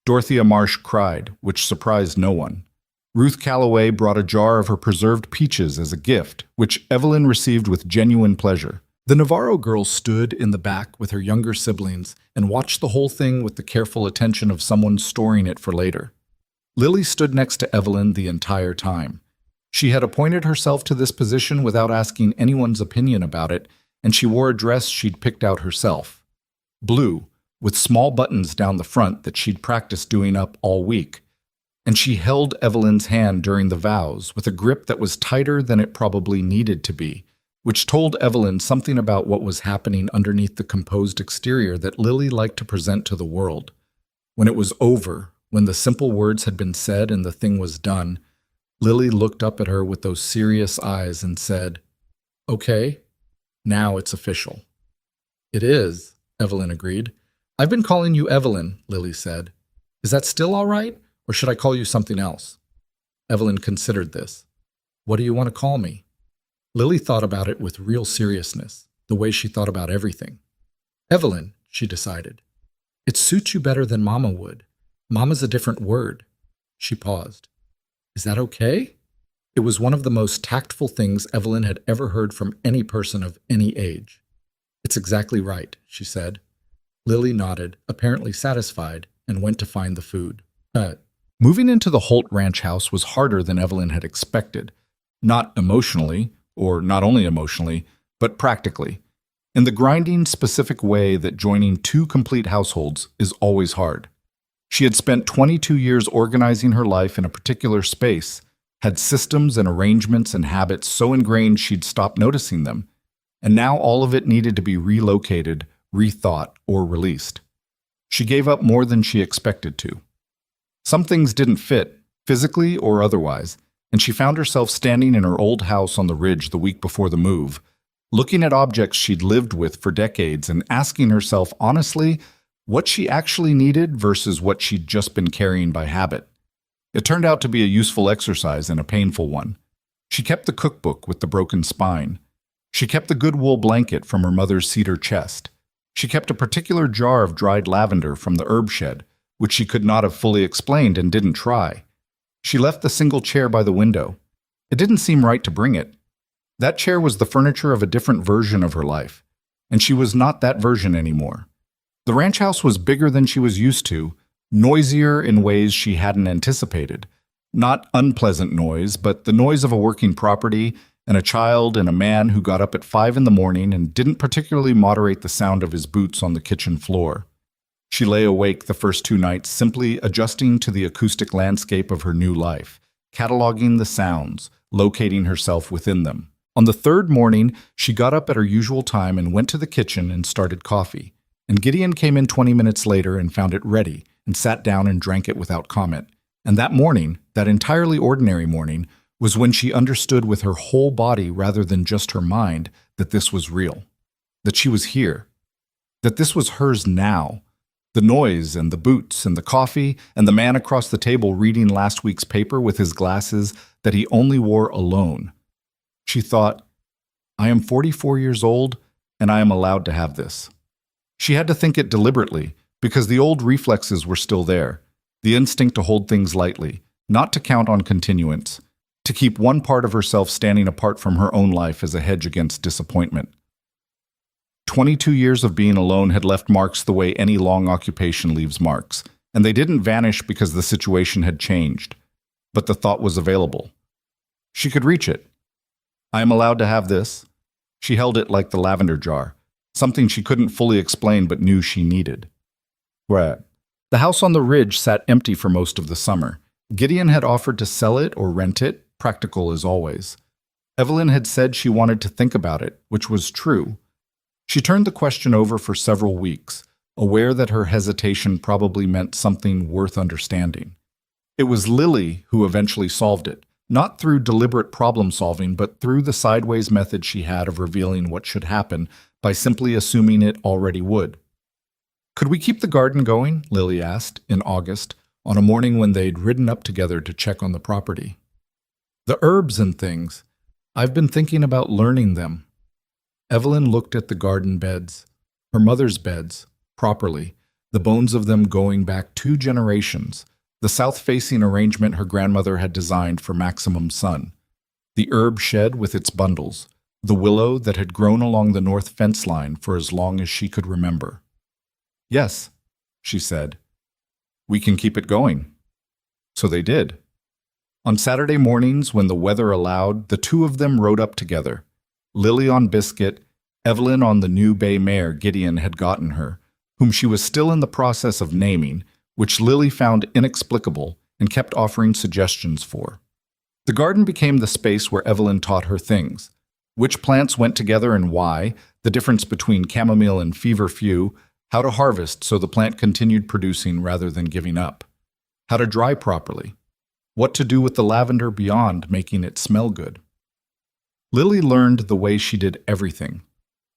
Dorothea Marsh cried, which surprised no one. Ruth Calloway brought a jar of her preserved peaches as a gift, which Evelyn received with genuine pleasure. The Navarro girl stood in the back with her younger siblings and watched the whole thing with the careful attention of someone storing it for later. Lily stood next to Evelyn the entire time. She had appointed herself to this position without asking anyone's opinion about it, and she wore a dress she'd picked out herself. Blue, with small buttons down the front that she'd practiced doing up all week. And she held Evelyn's hand during the vows with a grip that was tighter than it probably needed to be, which told Evelyn something about what was happening underneath the composed exterior that Lily liked to present to the world. When it was over, when the simple words had been said and the thing was done, Lily looked up at her with those serious eyes and said, "Okay, now it's official." "It is," Evelyn agreed. "I've been calling you Evelyn," Lily said. "Is that still all right, or should I call you something else?" Evelyn considered this. "What do you want to call me?" Lily thought about it with real seriousness, the way she thought about everything. "Evelyn," she decided. "It suits you better than Mama would. Mama's a different word." She paused. "Is that okay?" It was one of the most tactful things Evelyn had ever heard from any person of any age. "It's exactly right," she said. Lily nodded, apparently satisfied, and went to find the food. Moving into the Holt Ranch house was harder than Evelyn had expected. Not emotionally, or not only emotionally, but practically. In the grinding, specific way that joining two complete households is always hard. She had spent 22 years organizing her life in a particular space, had systems and arrangements and habits so ingrained she'd stopped noticing them, and now all of it needed to be relocated, rethought, or released. She gave up more than she expected to. Some things didn't fit, physically or otherwise, and she found herself standing in her old house on the ridge the week before the move, looking at objects she'd lived with for decades and asking herself honestly what she actually needed versus what she'd just been carrying by habit. It turned out to be a useful exercise and a painful one. She kept the cookbook with the broken spine. She kept the good wool blanket from her mother's cedar chest. She kept a particular jar of dried lavender from the herb shed, which she could not have fully explained and didn't try. She left the single chair by the window. It didn't seem right to bring it. That chair was the furniture of a different version of her life, and she was not that version anymore. The ranch house was bigger than she was used to, noisier in ways she hadn't anticipated. Not unpleasant noise, but the noise of a working property and a child and a man who got up at 5 in the morning and didn't particularly moderate the sound of his boots on the kitchen floor. She lay awake the first 2 nights simply adjusting to the acoustic landscape of her new life, cataloging the sounds, locating herself within them. On the 3rd morning, she got up at her usual time and went to the kitchen and started coffee. And Gideon came in 20 minutes later and found it ready and sat down and drank it without comment. And that morning, that entirely ordinary morning, was when she understood with her whole body rather than just her mind that this was real, that she was here, that this was hers now. The noise and the boots and the coffee and the man across the table reading last week's paper with his glasses that he only wore alone. She thought, "I am 44 years old and I am allowed to have this." She had to think it deliberately because the old reflexes were still there, the instinct to hold things lightly, not to count on continuance, to keep one part of herself standing apart from her own life as a hedge against disappointment. 22 years of being alone had left marks the way any long occupation leaves marks, and they didn't vanish because the situation had changed, but the thought was available. She could reach it. "I am allowed to have this." She held it like the lavender jar, something she couldn't fully explain but knew she needed. Right. The house on the ridge sat empty for most of the summer. Gideon had offered to sell it or rent it, practical as always. Evelyn had said she wanted to think about it, which was true. She turned the question over for several weeks, aware that her hesitation probably meant something worth understanding. It was Lily who eventually solved it, not through deliberate problem solving, but through the sideways method she had of revealing what should happen by simply assuming it already would. Could we keep the garden going? Lily asked in August, on a morning when they'd ridden up together to check on the property. The herbs and things. I've been thinking about learning them. Evelyn looked at the garden beds, her mother's beds, properly, the bones of them going back 2 generations, the south-facing arrangement her grandmother had designed for maximum sun, the herb shed with its bundles, the willow that had grown along the north fence line for as long as she could remember. Yes, she said. We can keep it going. So they did. On Saturday mornings, when the weather allowed, the 2 of them rode up together, Lily on Biscuit, Evelyn on the new bay mare Gideon had gotten her, whom she was still in the process of naming, which Lily found inexplicable and kept offering suggestions for. The garden became the space where Evelyn taught her things, which plants went together and why, the difference between chamomile and feverfew, how to harvest so the plant continued producing rather than giving up, how to dry properly, what to do with the lavender beyond making it smell good. Lily learned the way she did everything,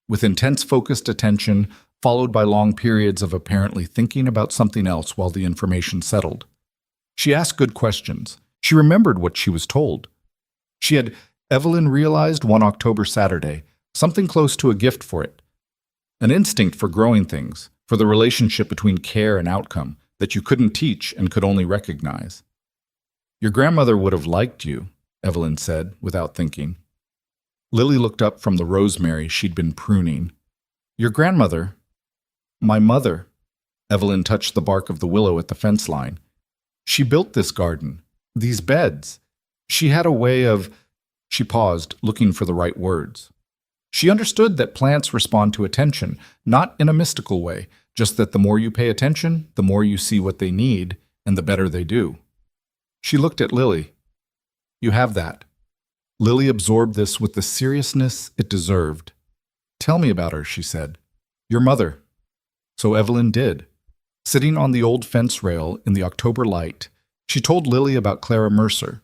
with intense focused attention followed by long periods of apparently thinking about something else while the information settled. She asked good questions. She remembered what she was told. Evelyn realized one October Saturday, something close to a gift for it. An instinct for growing things, for the relationship between care and outcome that you couldn't teach and could only recognize. Your grandmother would have liked you, Evelyn said, without thinking. Lily looked up from the rosemary she'd been pruning. Your grandmother? My mother. Evelyn touched the bark of the willow at the fence line. She built this garden, these beds. She had a way of... She paused, looking for the right words. She understood that plants respond to attention, not in a mystical way, just that the more you pay attention, the more you see what they need, and the better they do. She looked at Lily. You have that. Lily absorbed this with the seriousness it deserved. Tell me about her, she said. Your mother. So Evelyn did. Sitting on the old fence rail in the October light, she told Lily about Clara Mercer,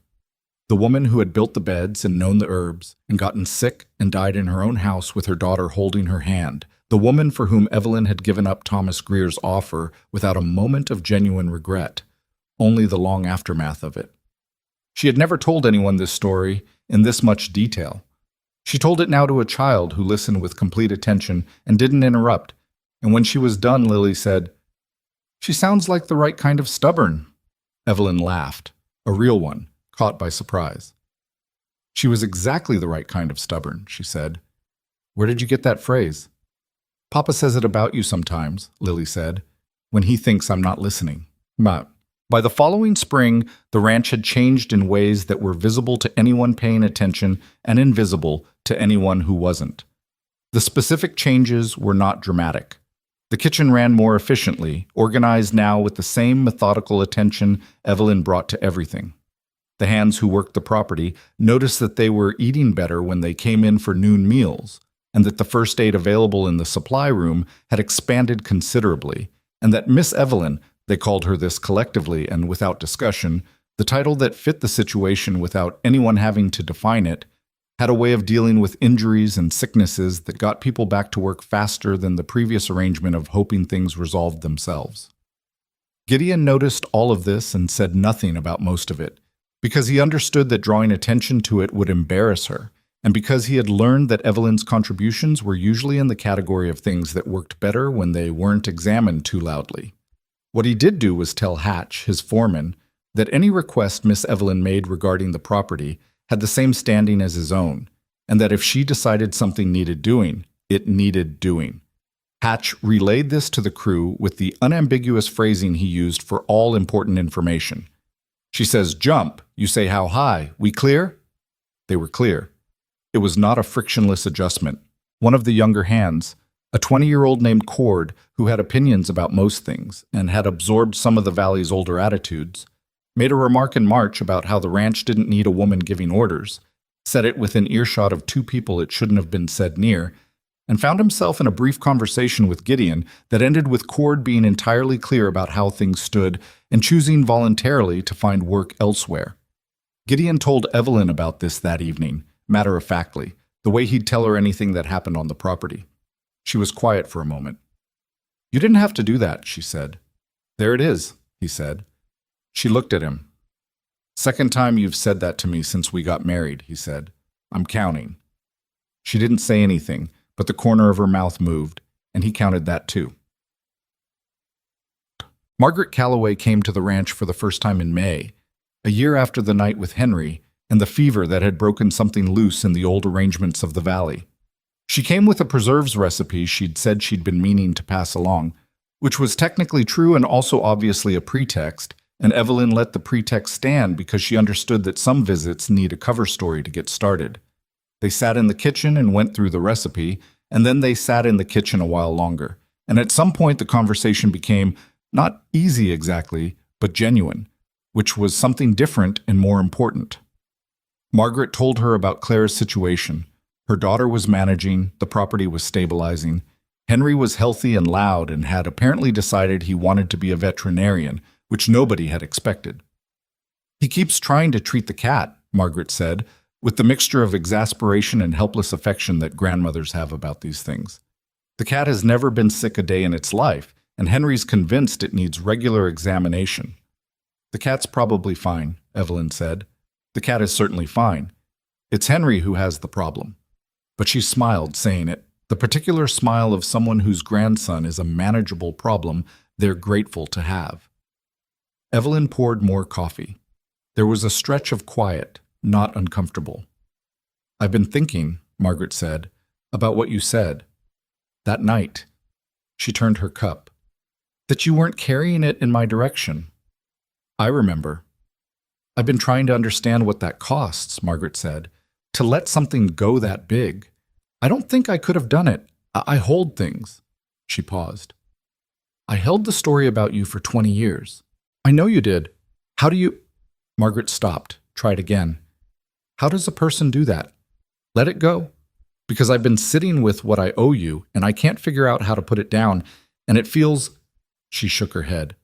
the woman who had built the beds and known the herbs and gotten sick and died in her own house with her daughter holding her hand, the woman for whom Evelyn had given up Thomas Greer's offer without a moment of genuine regret, only the long aftermath of it. She had never told anyone this story in this much detail. She told it now to a child who listened with complete attention and didn't interrupt, and when she was done, Lily said, She sounds like the right kind of stubborn. Evelyn laughed, a real one, caught by surprise. She was exactly the right kind of stubborn, she said. Where did you get that phrase? Papa says it about you sometimes, Lily said, when he thinks I'm not listening. But by the following spring, the ranch had changed in ways that were visible to anyone paying attention and invisible to anyone who wasn't. The specific changes were not dramatic. The kitchen ran more efficiently, organized now with the same methodical attention Evelyn brought to everything. The hands who worked the property noticed that they were eating better when they came in for noon meals, and that the first aid available in the supply room had expanded considerably, and that Miss Evelyn, they called her this collectively and without discussion, the title that fit the situation without anyone having to define it, had a way of dealing with injuries and sicknesses that got people back to work faster than the previous arrangement of hoping things resolved themselves. Gideon noticed all of this and said nothing about most of it, because he understood that drawing attention to it would embarrass her, and because he had learned that Evelyn's contributions were usually in the category of things that worked better when they weren't examined too loudly. What he did do was tell Hatch, his foreman, that any request Miss Evelyn made regarding the property had the same standing as his own, and that if she decided something needed doing, it needed doing. Hatch relayed this to the crew with the unambiguous phrasing he used for all important information. She says, "Jump." You say, "How high?" We clear? They were clear. It was not a frictionless adjustment. One of the younger hands, a 20-year-old named Cord, who had opinions about most things and had absorbed some of the valley's older attitudes, made a remark in March about how the ranch didn't need a woman giving orders, said it within earshot of two people it shouldn't have been said near, and found himself in a brief conversation with Gideon that ended with Cord being entirely clear about how things stood and choosing voluntarily to find work elsewhere. Gideon told Evelyn about this that evening, matter-of-factly, the way he'd tell her anything that happened on the property. She was quiet for a moment. "You didn't have to do that," she said. "There it is," he said. She looked at him. "Second time you've said that to me since we got married," he said. "I'm counting." She didn't say anything, but the corner of her mouth moved, and he counted that too. Margaret Calloway came to the ranch for the first time in May, a year after the night with Henry and the fever that had broken something loose in the old arrangements of the valley. She came with a preserves recipe she'd said she'd been meaning to pass along, which was technically true and also obviously a pretext, and Evelyn let the pretext stand because she understood that some visits need a cover story to get started. They sat in the kitchen and went through the recipe, and then they sat in the kitchen a while longer, and at some point the conversation became not easy exactly, but genuine, which was something different and more important. Margaret told her about Claire's situation. Her daughter was managing, the property was stabilizing. Henry was healthy and loud and had apparently decided he wanted to be a veterinarian, which nobody had expected. "He keeps trying to treat the cat," Margaret said, with the mixture of exasperation and helpless affection that grandmothers have about these things. "The cat has never been sick a day in its life, and Henry's convinced it needs regular examination." "The cat's probably fine," Evelyn said. "The cat is certainly fine. It's Henry who has the problem." But she smiled, saying it, the particular smile of someone whose grandson is a manageable problem they're grateful to have. Evelyn poured more coffee. There was a stretch of quiet, not uncomfortable. "I've been thinking," Margaret said, "about what you said. That night." She turned her cup. "That you weren't carrying it in my direction." "I remember." "I've been trying to understand what that costs," Margaret said. "To let something go that big. I don't think I could have done it. I hold things." She paused. "I held the story about you for 20 years. I know you did. How do you—" Margaret stopped, tried again. "How does a person do that? Let it go? Because I've been sitting with what I owe you, and I can't figure out how to put it down, and it feels—" She shook her head.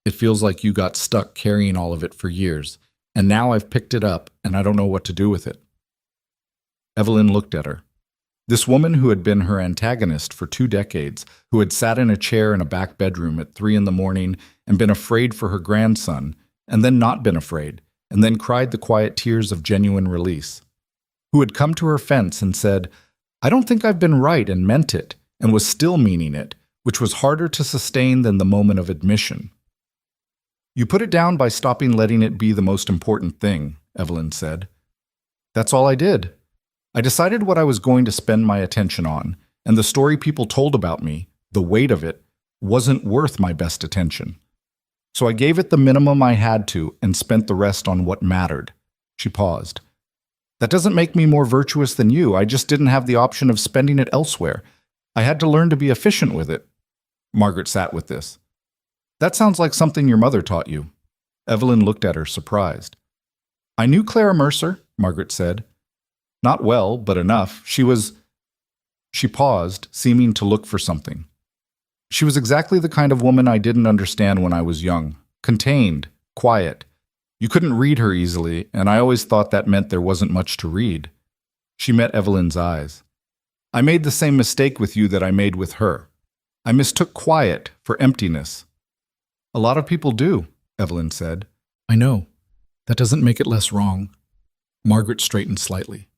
"It feels like you got stuck carrying all of it for years, and now I've picked it up, and I don't know what to do with it." Evelyn looked at her. This woman who had been her antagonist for 2 decades, who had sat in a chair in a back bedroom at 3 in the morning and been afraid for her grandson, and then not been afraid, and then cried the quiet tears of genuine release. Who had come to her fence and said, "I don't think I've been right," and meant it, and was still meaning it, which was harder to sustain than the moment of admission. "You put it down by stopping letting it be the most important thing," Evelyn said. "That's all I did. I decided what I was going to spend my attention on, and the story people told about me, the weight of it, wasn't worth my best attention. So I gave it the minimum I had to and spent the rest on what mattered." She paused. "That doesn't make me more virtuous than you. I just didn't have the option of spending it elsewhere. I had to learn to be efficient with it." Margaret sat with this. "That sounds like something your mother taught you." Evelyn looked at her, surprised. "I knew Clara Mercer," Margaret said. "Not well, but enough. She was—" She paused, seeming to look for something. "She was exactly the kind of woman I didn't understand when I was young. Contained, quiet. You couldn't read her easily, and I always thought that meant there wasn't much to read." She met Evelyn's eyes. "I made the same mistake with you that I made with her. I mistook quiet for emptiness." "A lot of people do," Evelyn said. "I know. That doesn't make it less wrong." Margaret straightened slightly.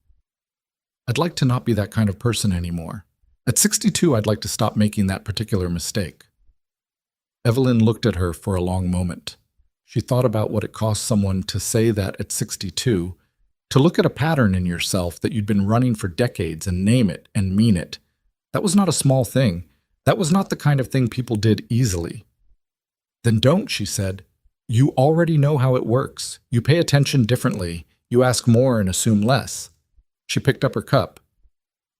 "I'd like to not be that kind of person anymore. At 62, I'd like to stop making that particular mistake." Evelyn looked at her for a long moment. She thought about what it cost someone to say that at 62, to look at a pattern in yourself that you'd been running for decades and name it and mean it. That was not a small thing. That was not the kind of thing people did easily. "Then don't," she said. "You already know how it works. You pay attention differently. You ask more and assume less." She picked up her cup.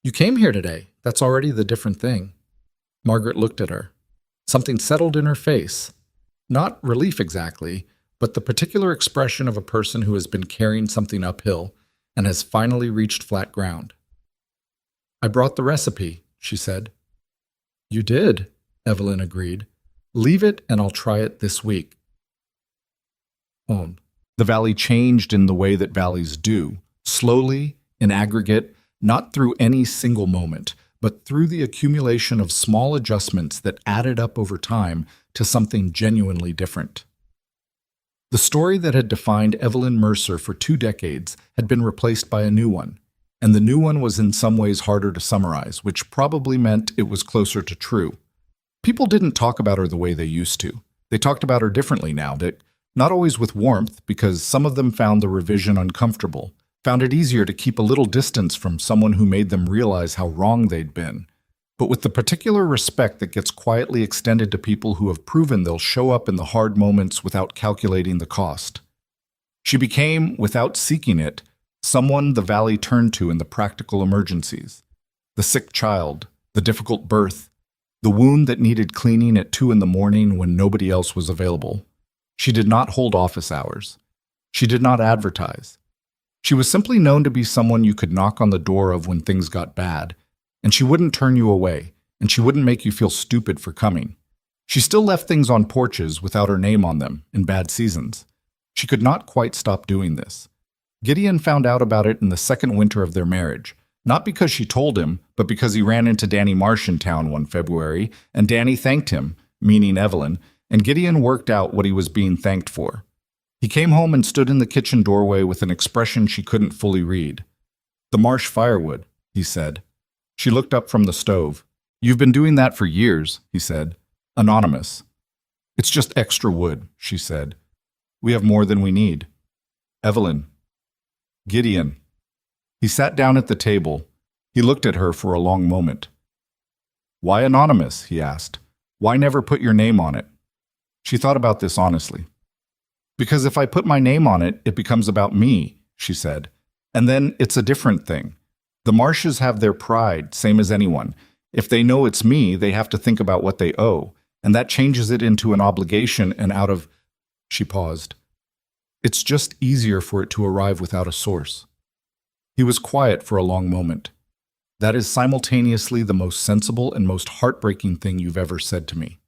"You came here today. That's already the different thing." Margaret looked at her. Something settled in her face. Not relief exactly, but the particular expression of a person who has been carrying something uphill and has finally reached flat ground. "I brought the recipe," she said. You did, Evelyn agreed. Leave it and I'll try it this week. The valley changed in the way that valleys do, slowly, in aggregate, not through any single moment, but through the accumulation of small adjustments that added up over time to something genuinely different. The story that had defined Evelyn Mercer for 2 decades had been replaced by a new one, and the new one was in some ways harder to summarize, which probably meant it was closer to true. People didn't talk about her the way they used to. They talked about her differently now, not always with warmth, because some of them found the revision uncomfortable, found it easier to keep a little distance from someone who made them realize how wrong they'd been, but with the particular respect that gets quietly extended to people who have proven they'll show up in the hard moments without calculating the cost. She became, without seeking it, someone the valley turned to in the practical emergencies. The sick child, the difficult birth, the wound that needed cleaning at 2 a.m. when nobody else was available. She did not hold office hours. She did not advertise. She was simply known to be someone you could knock on the door of when things got bad, and she wouldn't turn you away, and she wouldn't make you feel stupid for coming. She still left things on porches without her name on them in bad seasons. She could not quite stop doing this. Gideon found out about it in the second winter of their marriage, not because she told him, but because he ran into Danny Marsh in town one February, and Danny thanked him, meaning Evelyn, and Gideon worked out what he was being thanked for. He came home and stood in the kitchen doorway with an expression she couldn't fully read. "The Marsh firewood," he said. She looked up from the stove. "You've been doing that for years," he said. "Anonymous." "It's just extra wood," she said. "We have more than we need." "Evelyn." "Gideon." He sat down at the table. He looked at her for a long moment. "Why anonymous?" he asked. "Why never put your name on it?" She thought about this honestly. "Because if I put my name on it, it becomes about me," she said. "And then it's a different thing. The Marshes have their pride, same as anyone. If they know it's me, they have to think about what they owe, and that changes it into an obligation and out of—" She paused. "It's just easier for it to arrive without a source." He was quiet for a long moment. "That is simultaneously the most sensible and most heartbreaking thing you've ever said to me."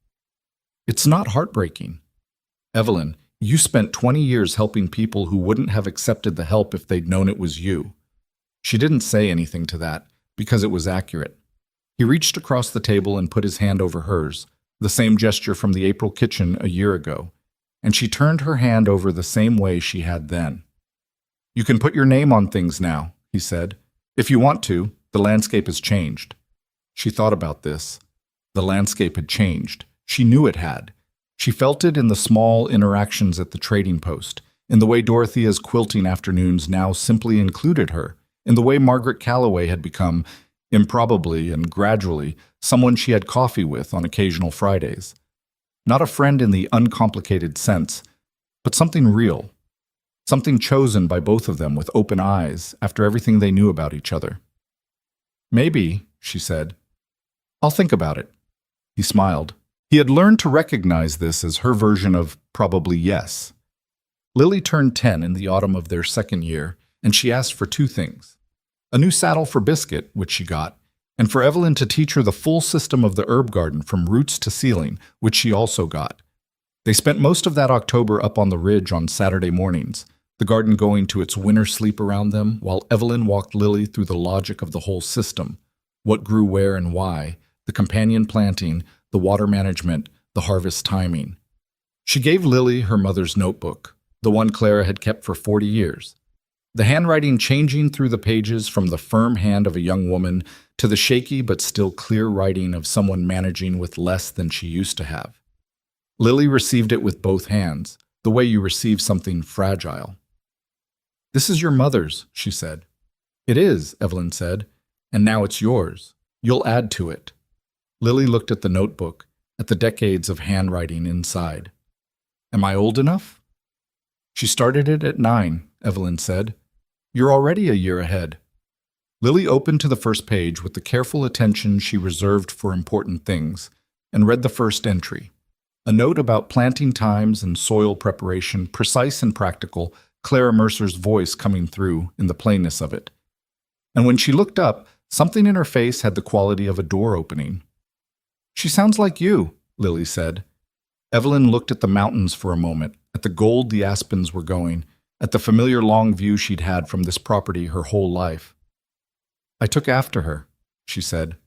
"It's not heartbreaking. Evelyn, you spent 20 years helping people who wouldn't have accepted the help if they'd known it was you." She didn't say anything to that, because it was accurate. He reached across the table and put his hand over hers, the same gesture from the April kitchen a year ago, and she turned her hand over the same way she had then. "You can put your name on things now," he said. "If you want to, the landscape has changed." She thought about this. The landscape had changed. She knew it had. She felt it in the small interactions at the trading post, in the way Dorothea's quilting afternoons now simply included her, in the way Margaret Calloway had become, improbably and gradually, someone she had coffee with on occasional Fridays. Not a friend in the uncomplicated sense, but something real, something chosen by both of them with open eyes after everything they knew about each other. "Maybe," she said. "I'll think about it." He smiled. He had learned to recognize this as her version of probably yes. Lily turned 10 in the autumn of their second year, and she asked for 2 things. A new saddle for Biscuit, which she got, and for Evelyn to teach her the full system of the herb garden from roots to ceiling, which she also got. They spent most of that October up on the ridge on Saturday mornings, the garden going to its winter sleep around them, while Evelyn walked Lily through the logic of the whole system, what grew where and why, the companion planting, the water management, the harvest timing. She gave Lily her mother's notebook, the one Clara had kept for 40 years. The handwriting changing through the pages from the firm hand of a young woman to the shaky but still clear writing of someone managing with less than she used to have. Lily received it with both hands, the way you receive something fragile. "This is your mother's," she said. "It is," Evelyn said, "and now it's yours. You'll add to it." Lily looked at the notebook, at the decades of handwriting inside. "Am I old enough?" "She started it at 9, Evelyn said. "You're already a year ahead." Lily opened to the first page with the careful attention she reserved for important things, and read the first entry. A note about planting times and soil preparation, precise and practical, Clara Mercer's voice coming through in the plainness of it. And when she looked up, Something in her face had the quality of a door opening. "She sounds like you," Lily said. Evelyn looked at the mountains for a moment, at the gold the aspens were going, at the familiar long view she'd had from this property her whole life. "I took after her," she said.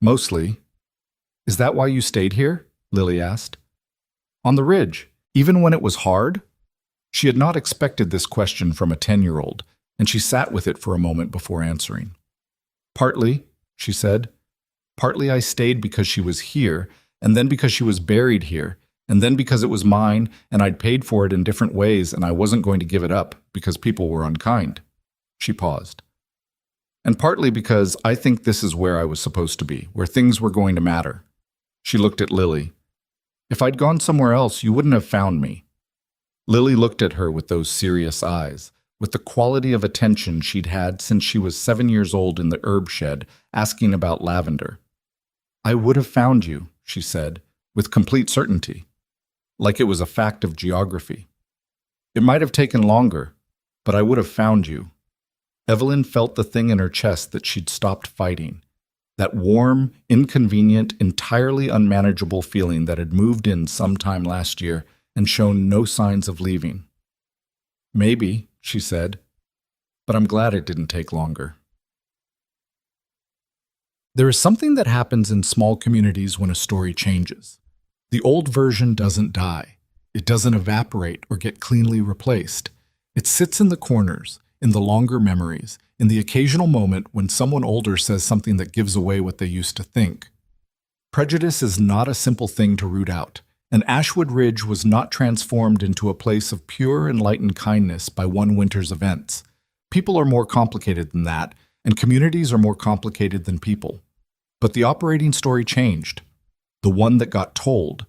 "Mostly." "Is that why you stayed here?" Lily asked. "On the ridge, even when it was hard?" She had not expected this question from a 10-year-old, and she sat with it for a moment before answering. "Partly," she said. "Partly I stayed because she was here, and then because she was buried here, and then because it was mine, and I'd paid for it in different ways, and I wasn't going to give it up because people were unkind." She paused. "And partly because I think this is where I was supposed to be, where things were going to matter." She looked at Lily. "If I'd gone somewhere else, you wouldn't have found me." Lily looked at her with those serious eyes, with the quality of attention she'd had since she was 7 years old in the herb shed, asking about lavender. "I would have found you," she said, with complete certainty, like it was a fact of geography. "It might have taken longer, but I would have found you." Evelyn felt the thing in her chest that she'd stopped fighting, that warm, inconvenient, entirely unmanageable feeling that had moved in sometime last year and shown no signs of leaving. "Maybe," she said, "but I'm glad it didn't take longer." There is something that happens in small communities when a story changes. The old version doesn't die. It doesn't evaporate or get cleanly replaced. It sits in the corners, in the longer memories, in the occasional moment when someone older says something that gives away what they used to think. Prejudice is not a simple thing to root out, and Ashwood Ridge was not transformed into a place of pure, enlightened kindness by one winter's events. People are more complicated than that, and communities are more complicated than people. But the operating story changed. The one that got told.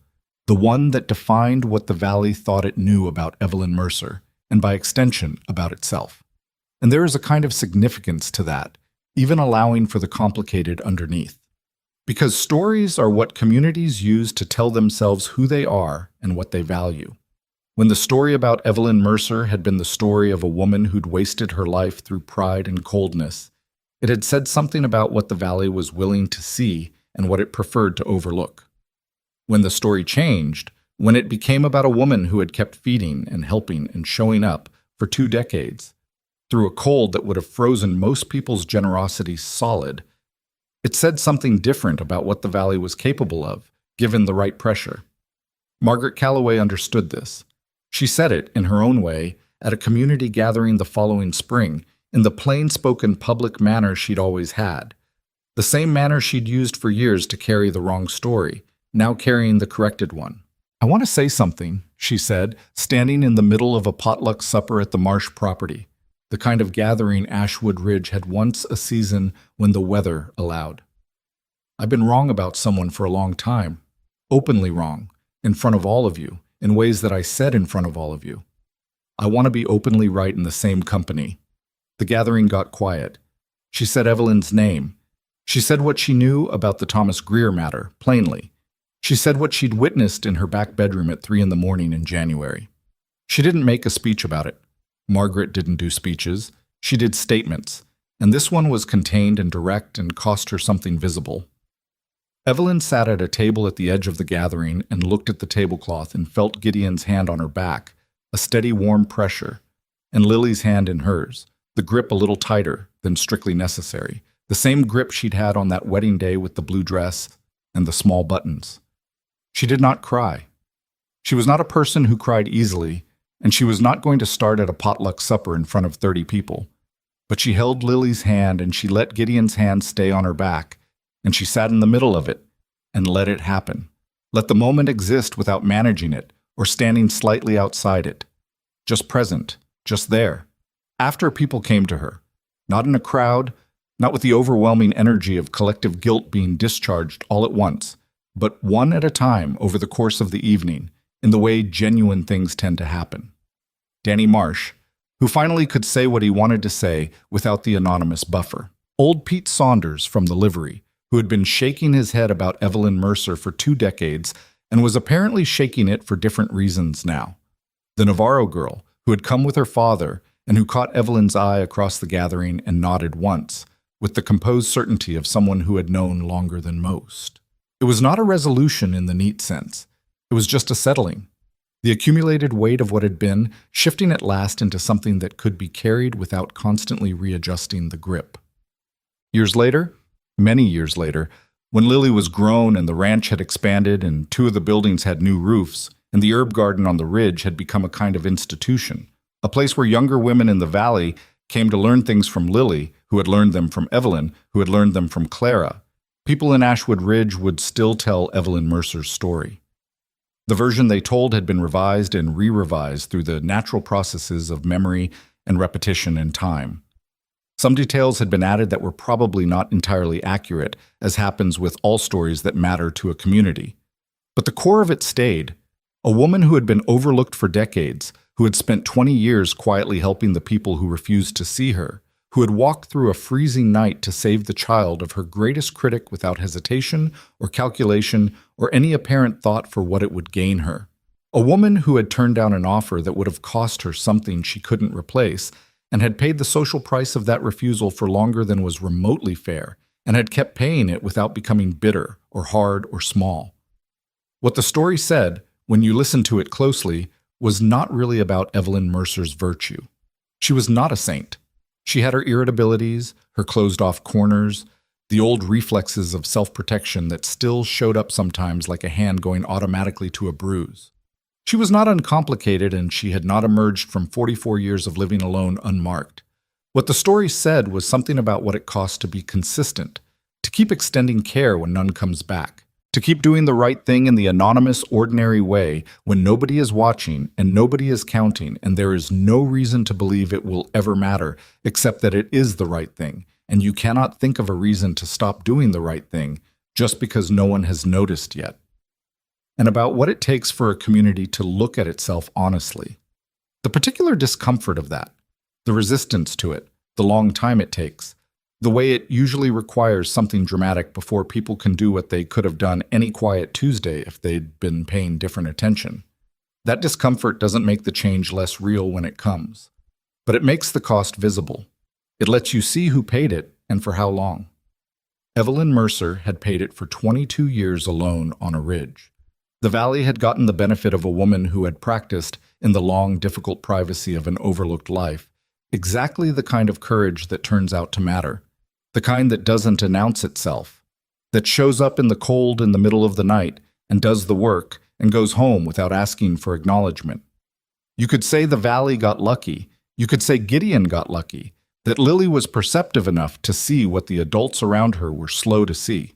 The one that defined what the Valley thought it knew about Evelyn Mercer, and by extension, about itself. And there is a kind of significance to that, even allowing for the complicated underneath. Because stories are what communities use to tell themselves who they are and what they value. When the story about Evelyn Mercer had been the story of a woman who'd wasted her life through pride and coldness, it had said something about what the Valley was willing to see and what it preferred to overlook. When the story changed, when it became about a woman who had kept feeding and helping and showing up for 2 decades, through a cold that would have frozen most people's generosity solid, it said something different about what the Valley was capable of, given the right pressure. Margaret Calloway understood this. She said it, in her own way, at a community gathering the following spring, in the plain-spoken public manner she'd always had. The same manner she'd used for years to carry the wrong story, now carrying the corrected one. "I want to say something," she said, standing in the middle of a potluck supper at the Marsh property, the kind of gathering Ashwood Ridge had once a season when the weather allowed. "I've been wrong about someone for a long time, openly wrong, in front of all of you, in ways that I said in front of all of you. I want to be openly right in the same company." The gathering got quiet. She said Evelyn's name. She said what she knew about the Thomas Greer matter, plainly. She said what she'd witnessed in her back bedroom at 3 a.m. in January. She didn't make a speech about it. Margaret didn't do speeches. She did statements, and this one was contained and direct and cost her something visible. Evelyn sat at a table at the edge of the gathering and looked at the tablecloth and felt Gideon's hand on her back, a steady warm pressure, and Lily's hand in hers, the grip a little tighter than strictly necessary, the same grip she'd had on that wedding day with the blue dress and the small buttons. She did not cry. She was not a person who cried easily, and she was not going to start at a potluck supper in front of 30 people. But she held Lily's hand and she let Gideon's hand stay on her back, and she sat in the middle of it and let it happen. Let the moment exist without managing it or standing slightly outside it. Just present, just there. After people came to her, not in a crowd, not with the overwhelming energy of collective guilt being discharged all at once, but one at a time over the course of the evening, in the way genuine things tend to happen. Danny Marsh, who finally could say what he wanted to say without the anonymous buffer. Old Pete Saunders from the livery, who had been shaking his head about Evelyn Mercer for 2 decades and was apparently shaking it for different reasons now. The Navarro girl, who had come with her father and who caught Evelyn's eye across the gathering and nodded once, with the composed certainty of someone who had known longer than most. It was not a resolution in the neat sense. It was just a settling. The accumulated weight of what had been, shifting at last into something that could be carried without constantly readjusting the grip. Years later, many years later, when Lily was grown and the ranch had expanded and two of the buildings had new roofs, and the herb garden on the ridge had become a kind of institution, a place where younger women in the valley came to learn things from Lily, who had learned them from Evelyn, who had learned them from Clara. People in Ashwood Ridge would still tell Evelyn Mercer's story. The version they told had been revised and re-revised through the natural processes of memory and repetition and time. Some details had been added that were probably not entirely accurate, as happens with all stories that matter to a community. But the core of it stayed. A woman who had been overlooked for decades, who had spent 20 years quietly helping the people who refused to see her, who had walked through a freezing night to save the child of her greatest critic without hesitation or calculation or any apparent thought for what it would gain her. A woman who had turned down an offer that would have cost her something she couldn't replace and had paid the social price of that refusal for longer than was remotely fair and had kept paying it without becoming bitter or hard or small. What the story said, when you listened to it closely, was not really about Evelyn Mercer's virtue. She was not a saint. She had her irritabilities, her closed-off corners, the old reflexes of self-protection that still showed up sometimes like a hand going automatically to a bruise. She was not uncomplicated, and she had not emerged from 44 years of living alone unmarked. What the story said was something about what it costs to be consistent, to keep extending care when none comes back, to keep doing the right thing in the anonymous, ordinary way when nobody is watching and nobody is counting and there is no reason to believe it will ever matter except that it is the right thing, and you cannot think of a reason to stop doing the right thing just because no one has noticed yet. And about what it takes for a community to look at itself honestly. The particular discomfort of that, the resistance to it, the long time it takes, the way it usually requires something dramatic before people can do what they could have done any quiet Tuesday if they'd been paying different attention. That discomfort doesn't make the change less real when it comes, but it makes the cost visible. It lets you see who paid it and for how long. Evelyn Mercer had paid it for 22 years alone on a ridge. The valley had gotten the benefit of a woman who had practiced, in the long, difficult privacy of an overlooked life, exactly the kind of courage that turns out to matter, the kind that doesn't announce itself, that shows up in the cold in the middle of the night and does the work and goes home without asking for acknowledgement. You could say the valley got lucky. You could say Gideon got lucky, that Lily was perceptive enough to see what the adults around her were slow to see.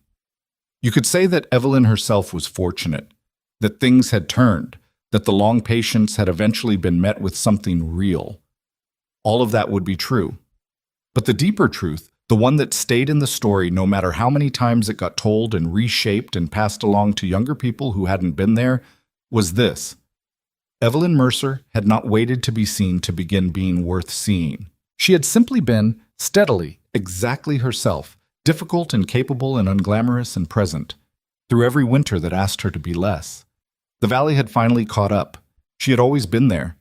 You could say that Evelyn herself was fortunate, that things had turned, that the long patience had eventually been met with something real. All of that would be true. But the deeper truth, the one that stayed in the story no matter how many times it got told and reshaped and passed along to younger people who hadn't been there, was this. Evelyn Mercer had not waited to be seen to begin being worth seeing. She had simply been, steadily, exactly herself, difficult and capable and unglamorous and present, through every winter that asked her to be less. The valley had finally caught up. She had always been there.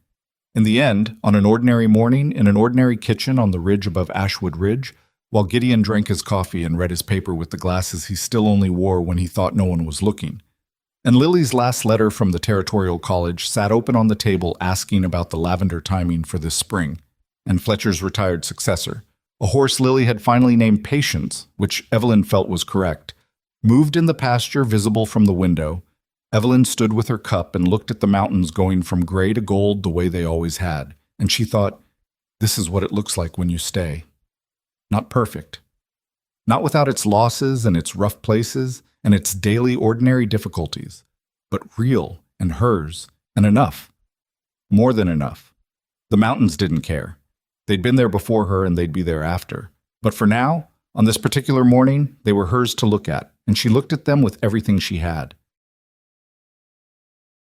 In the end, on an ordinary morning in an ordinary kitchen on the ridge above Ashwood Ridge, while Gideon drank his coffee and read his paper with the glasses he still only wore when he thought no one was looking, and Lily's last letter from the Territorial College sat open on the table asking about the lavender timing for this spring, and Fletcher's retired successor, a horse Lily had finally named Patience, which Evelyn felt was correct, moved in the pasture visible from the window. Evelyn stood with her cup and looked at the mountains going from gray to gold the way they always had, and she thought, this is what it looks like when you stay. Not perfect. Not without its losses and its rough places and its daily ordinary difficulties, but real and hers and enough. More than enough. The mountains didn't care. They'd been there before her and they'd be there after. But for now, on this particular morning, they were hers to look at, and she looked at them with everything she had.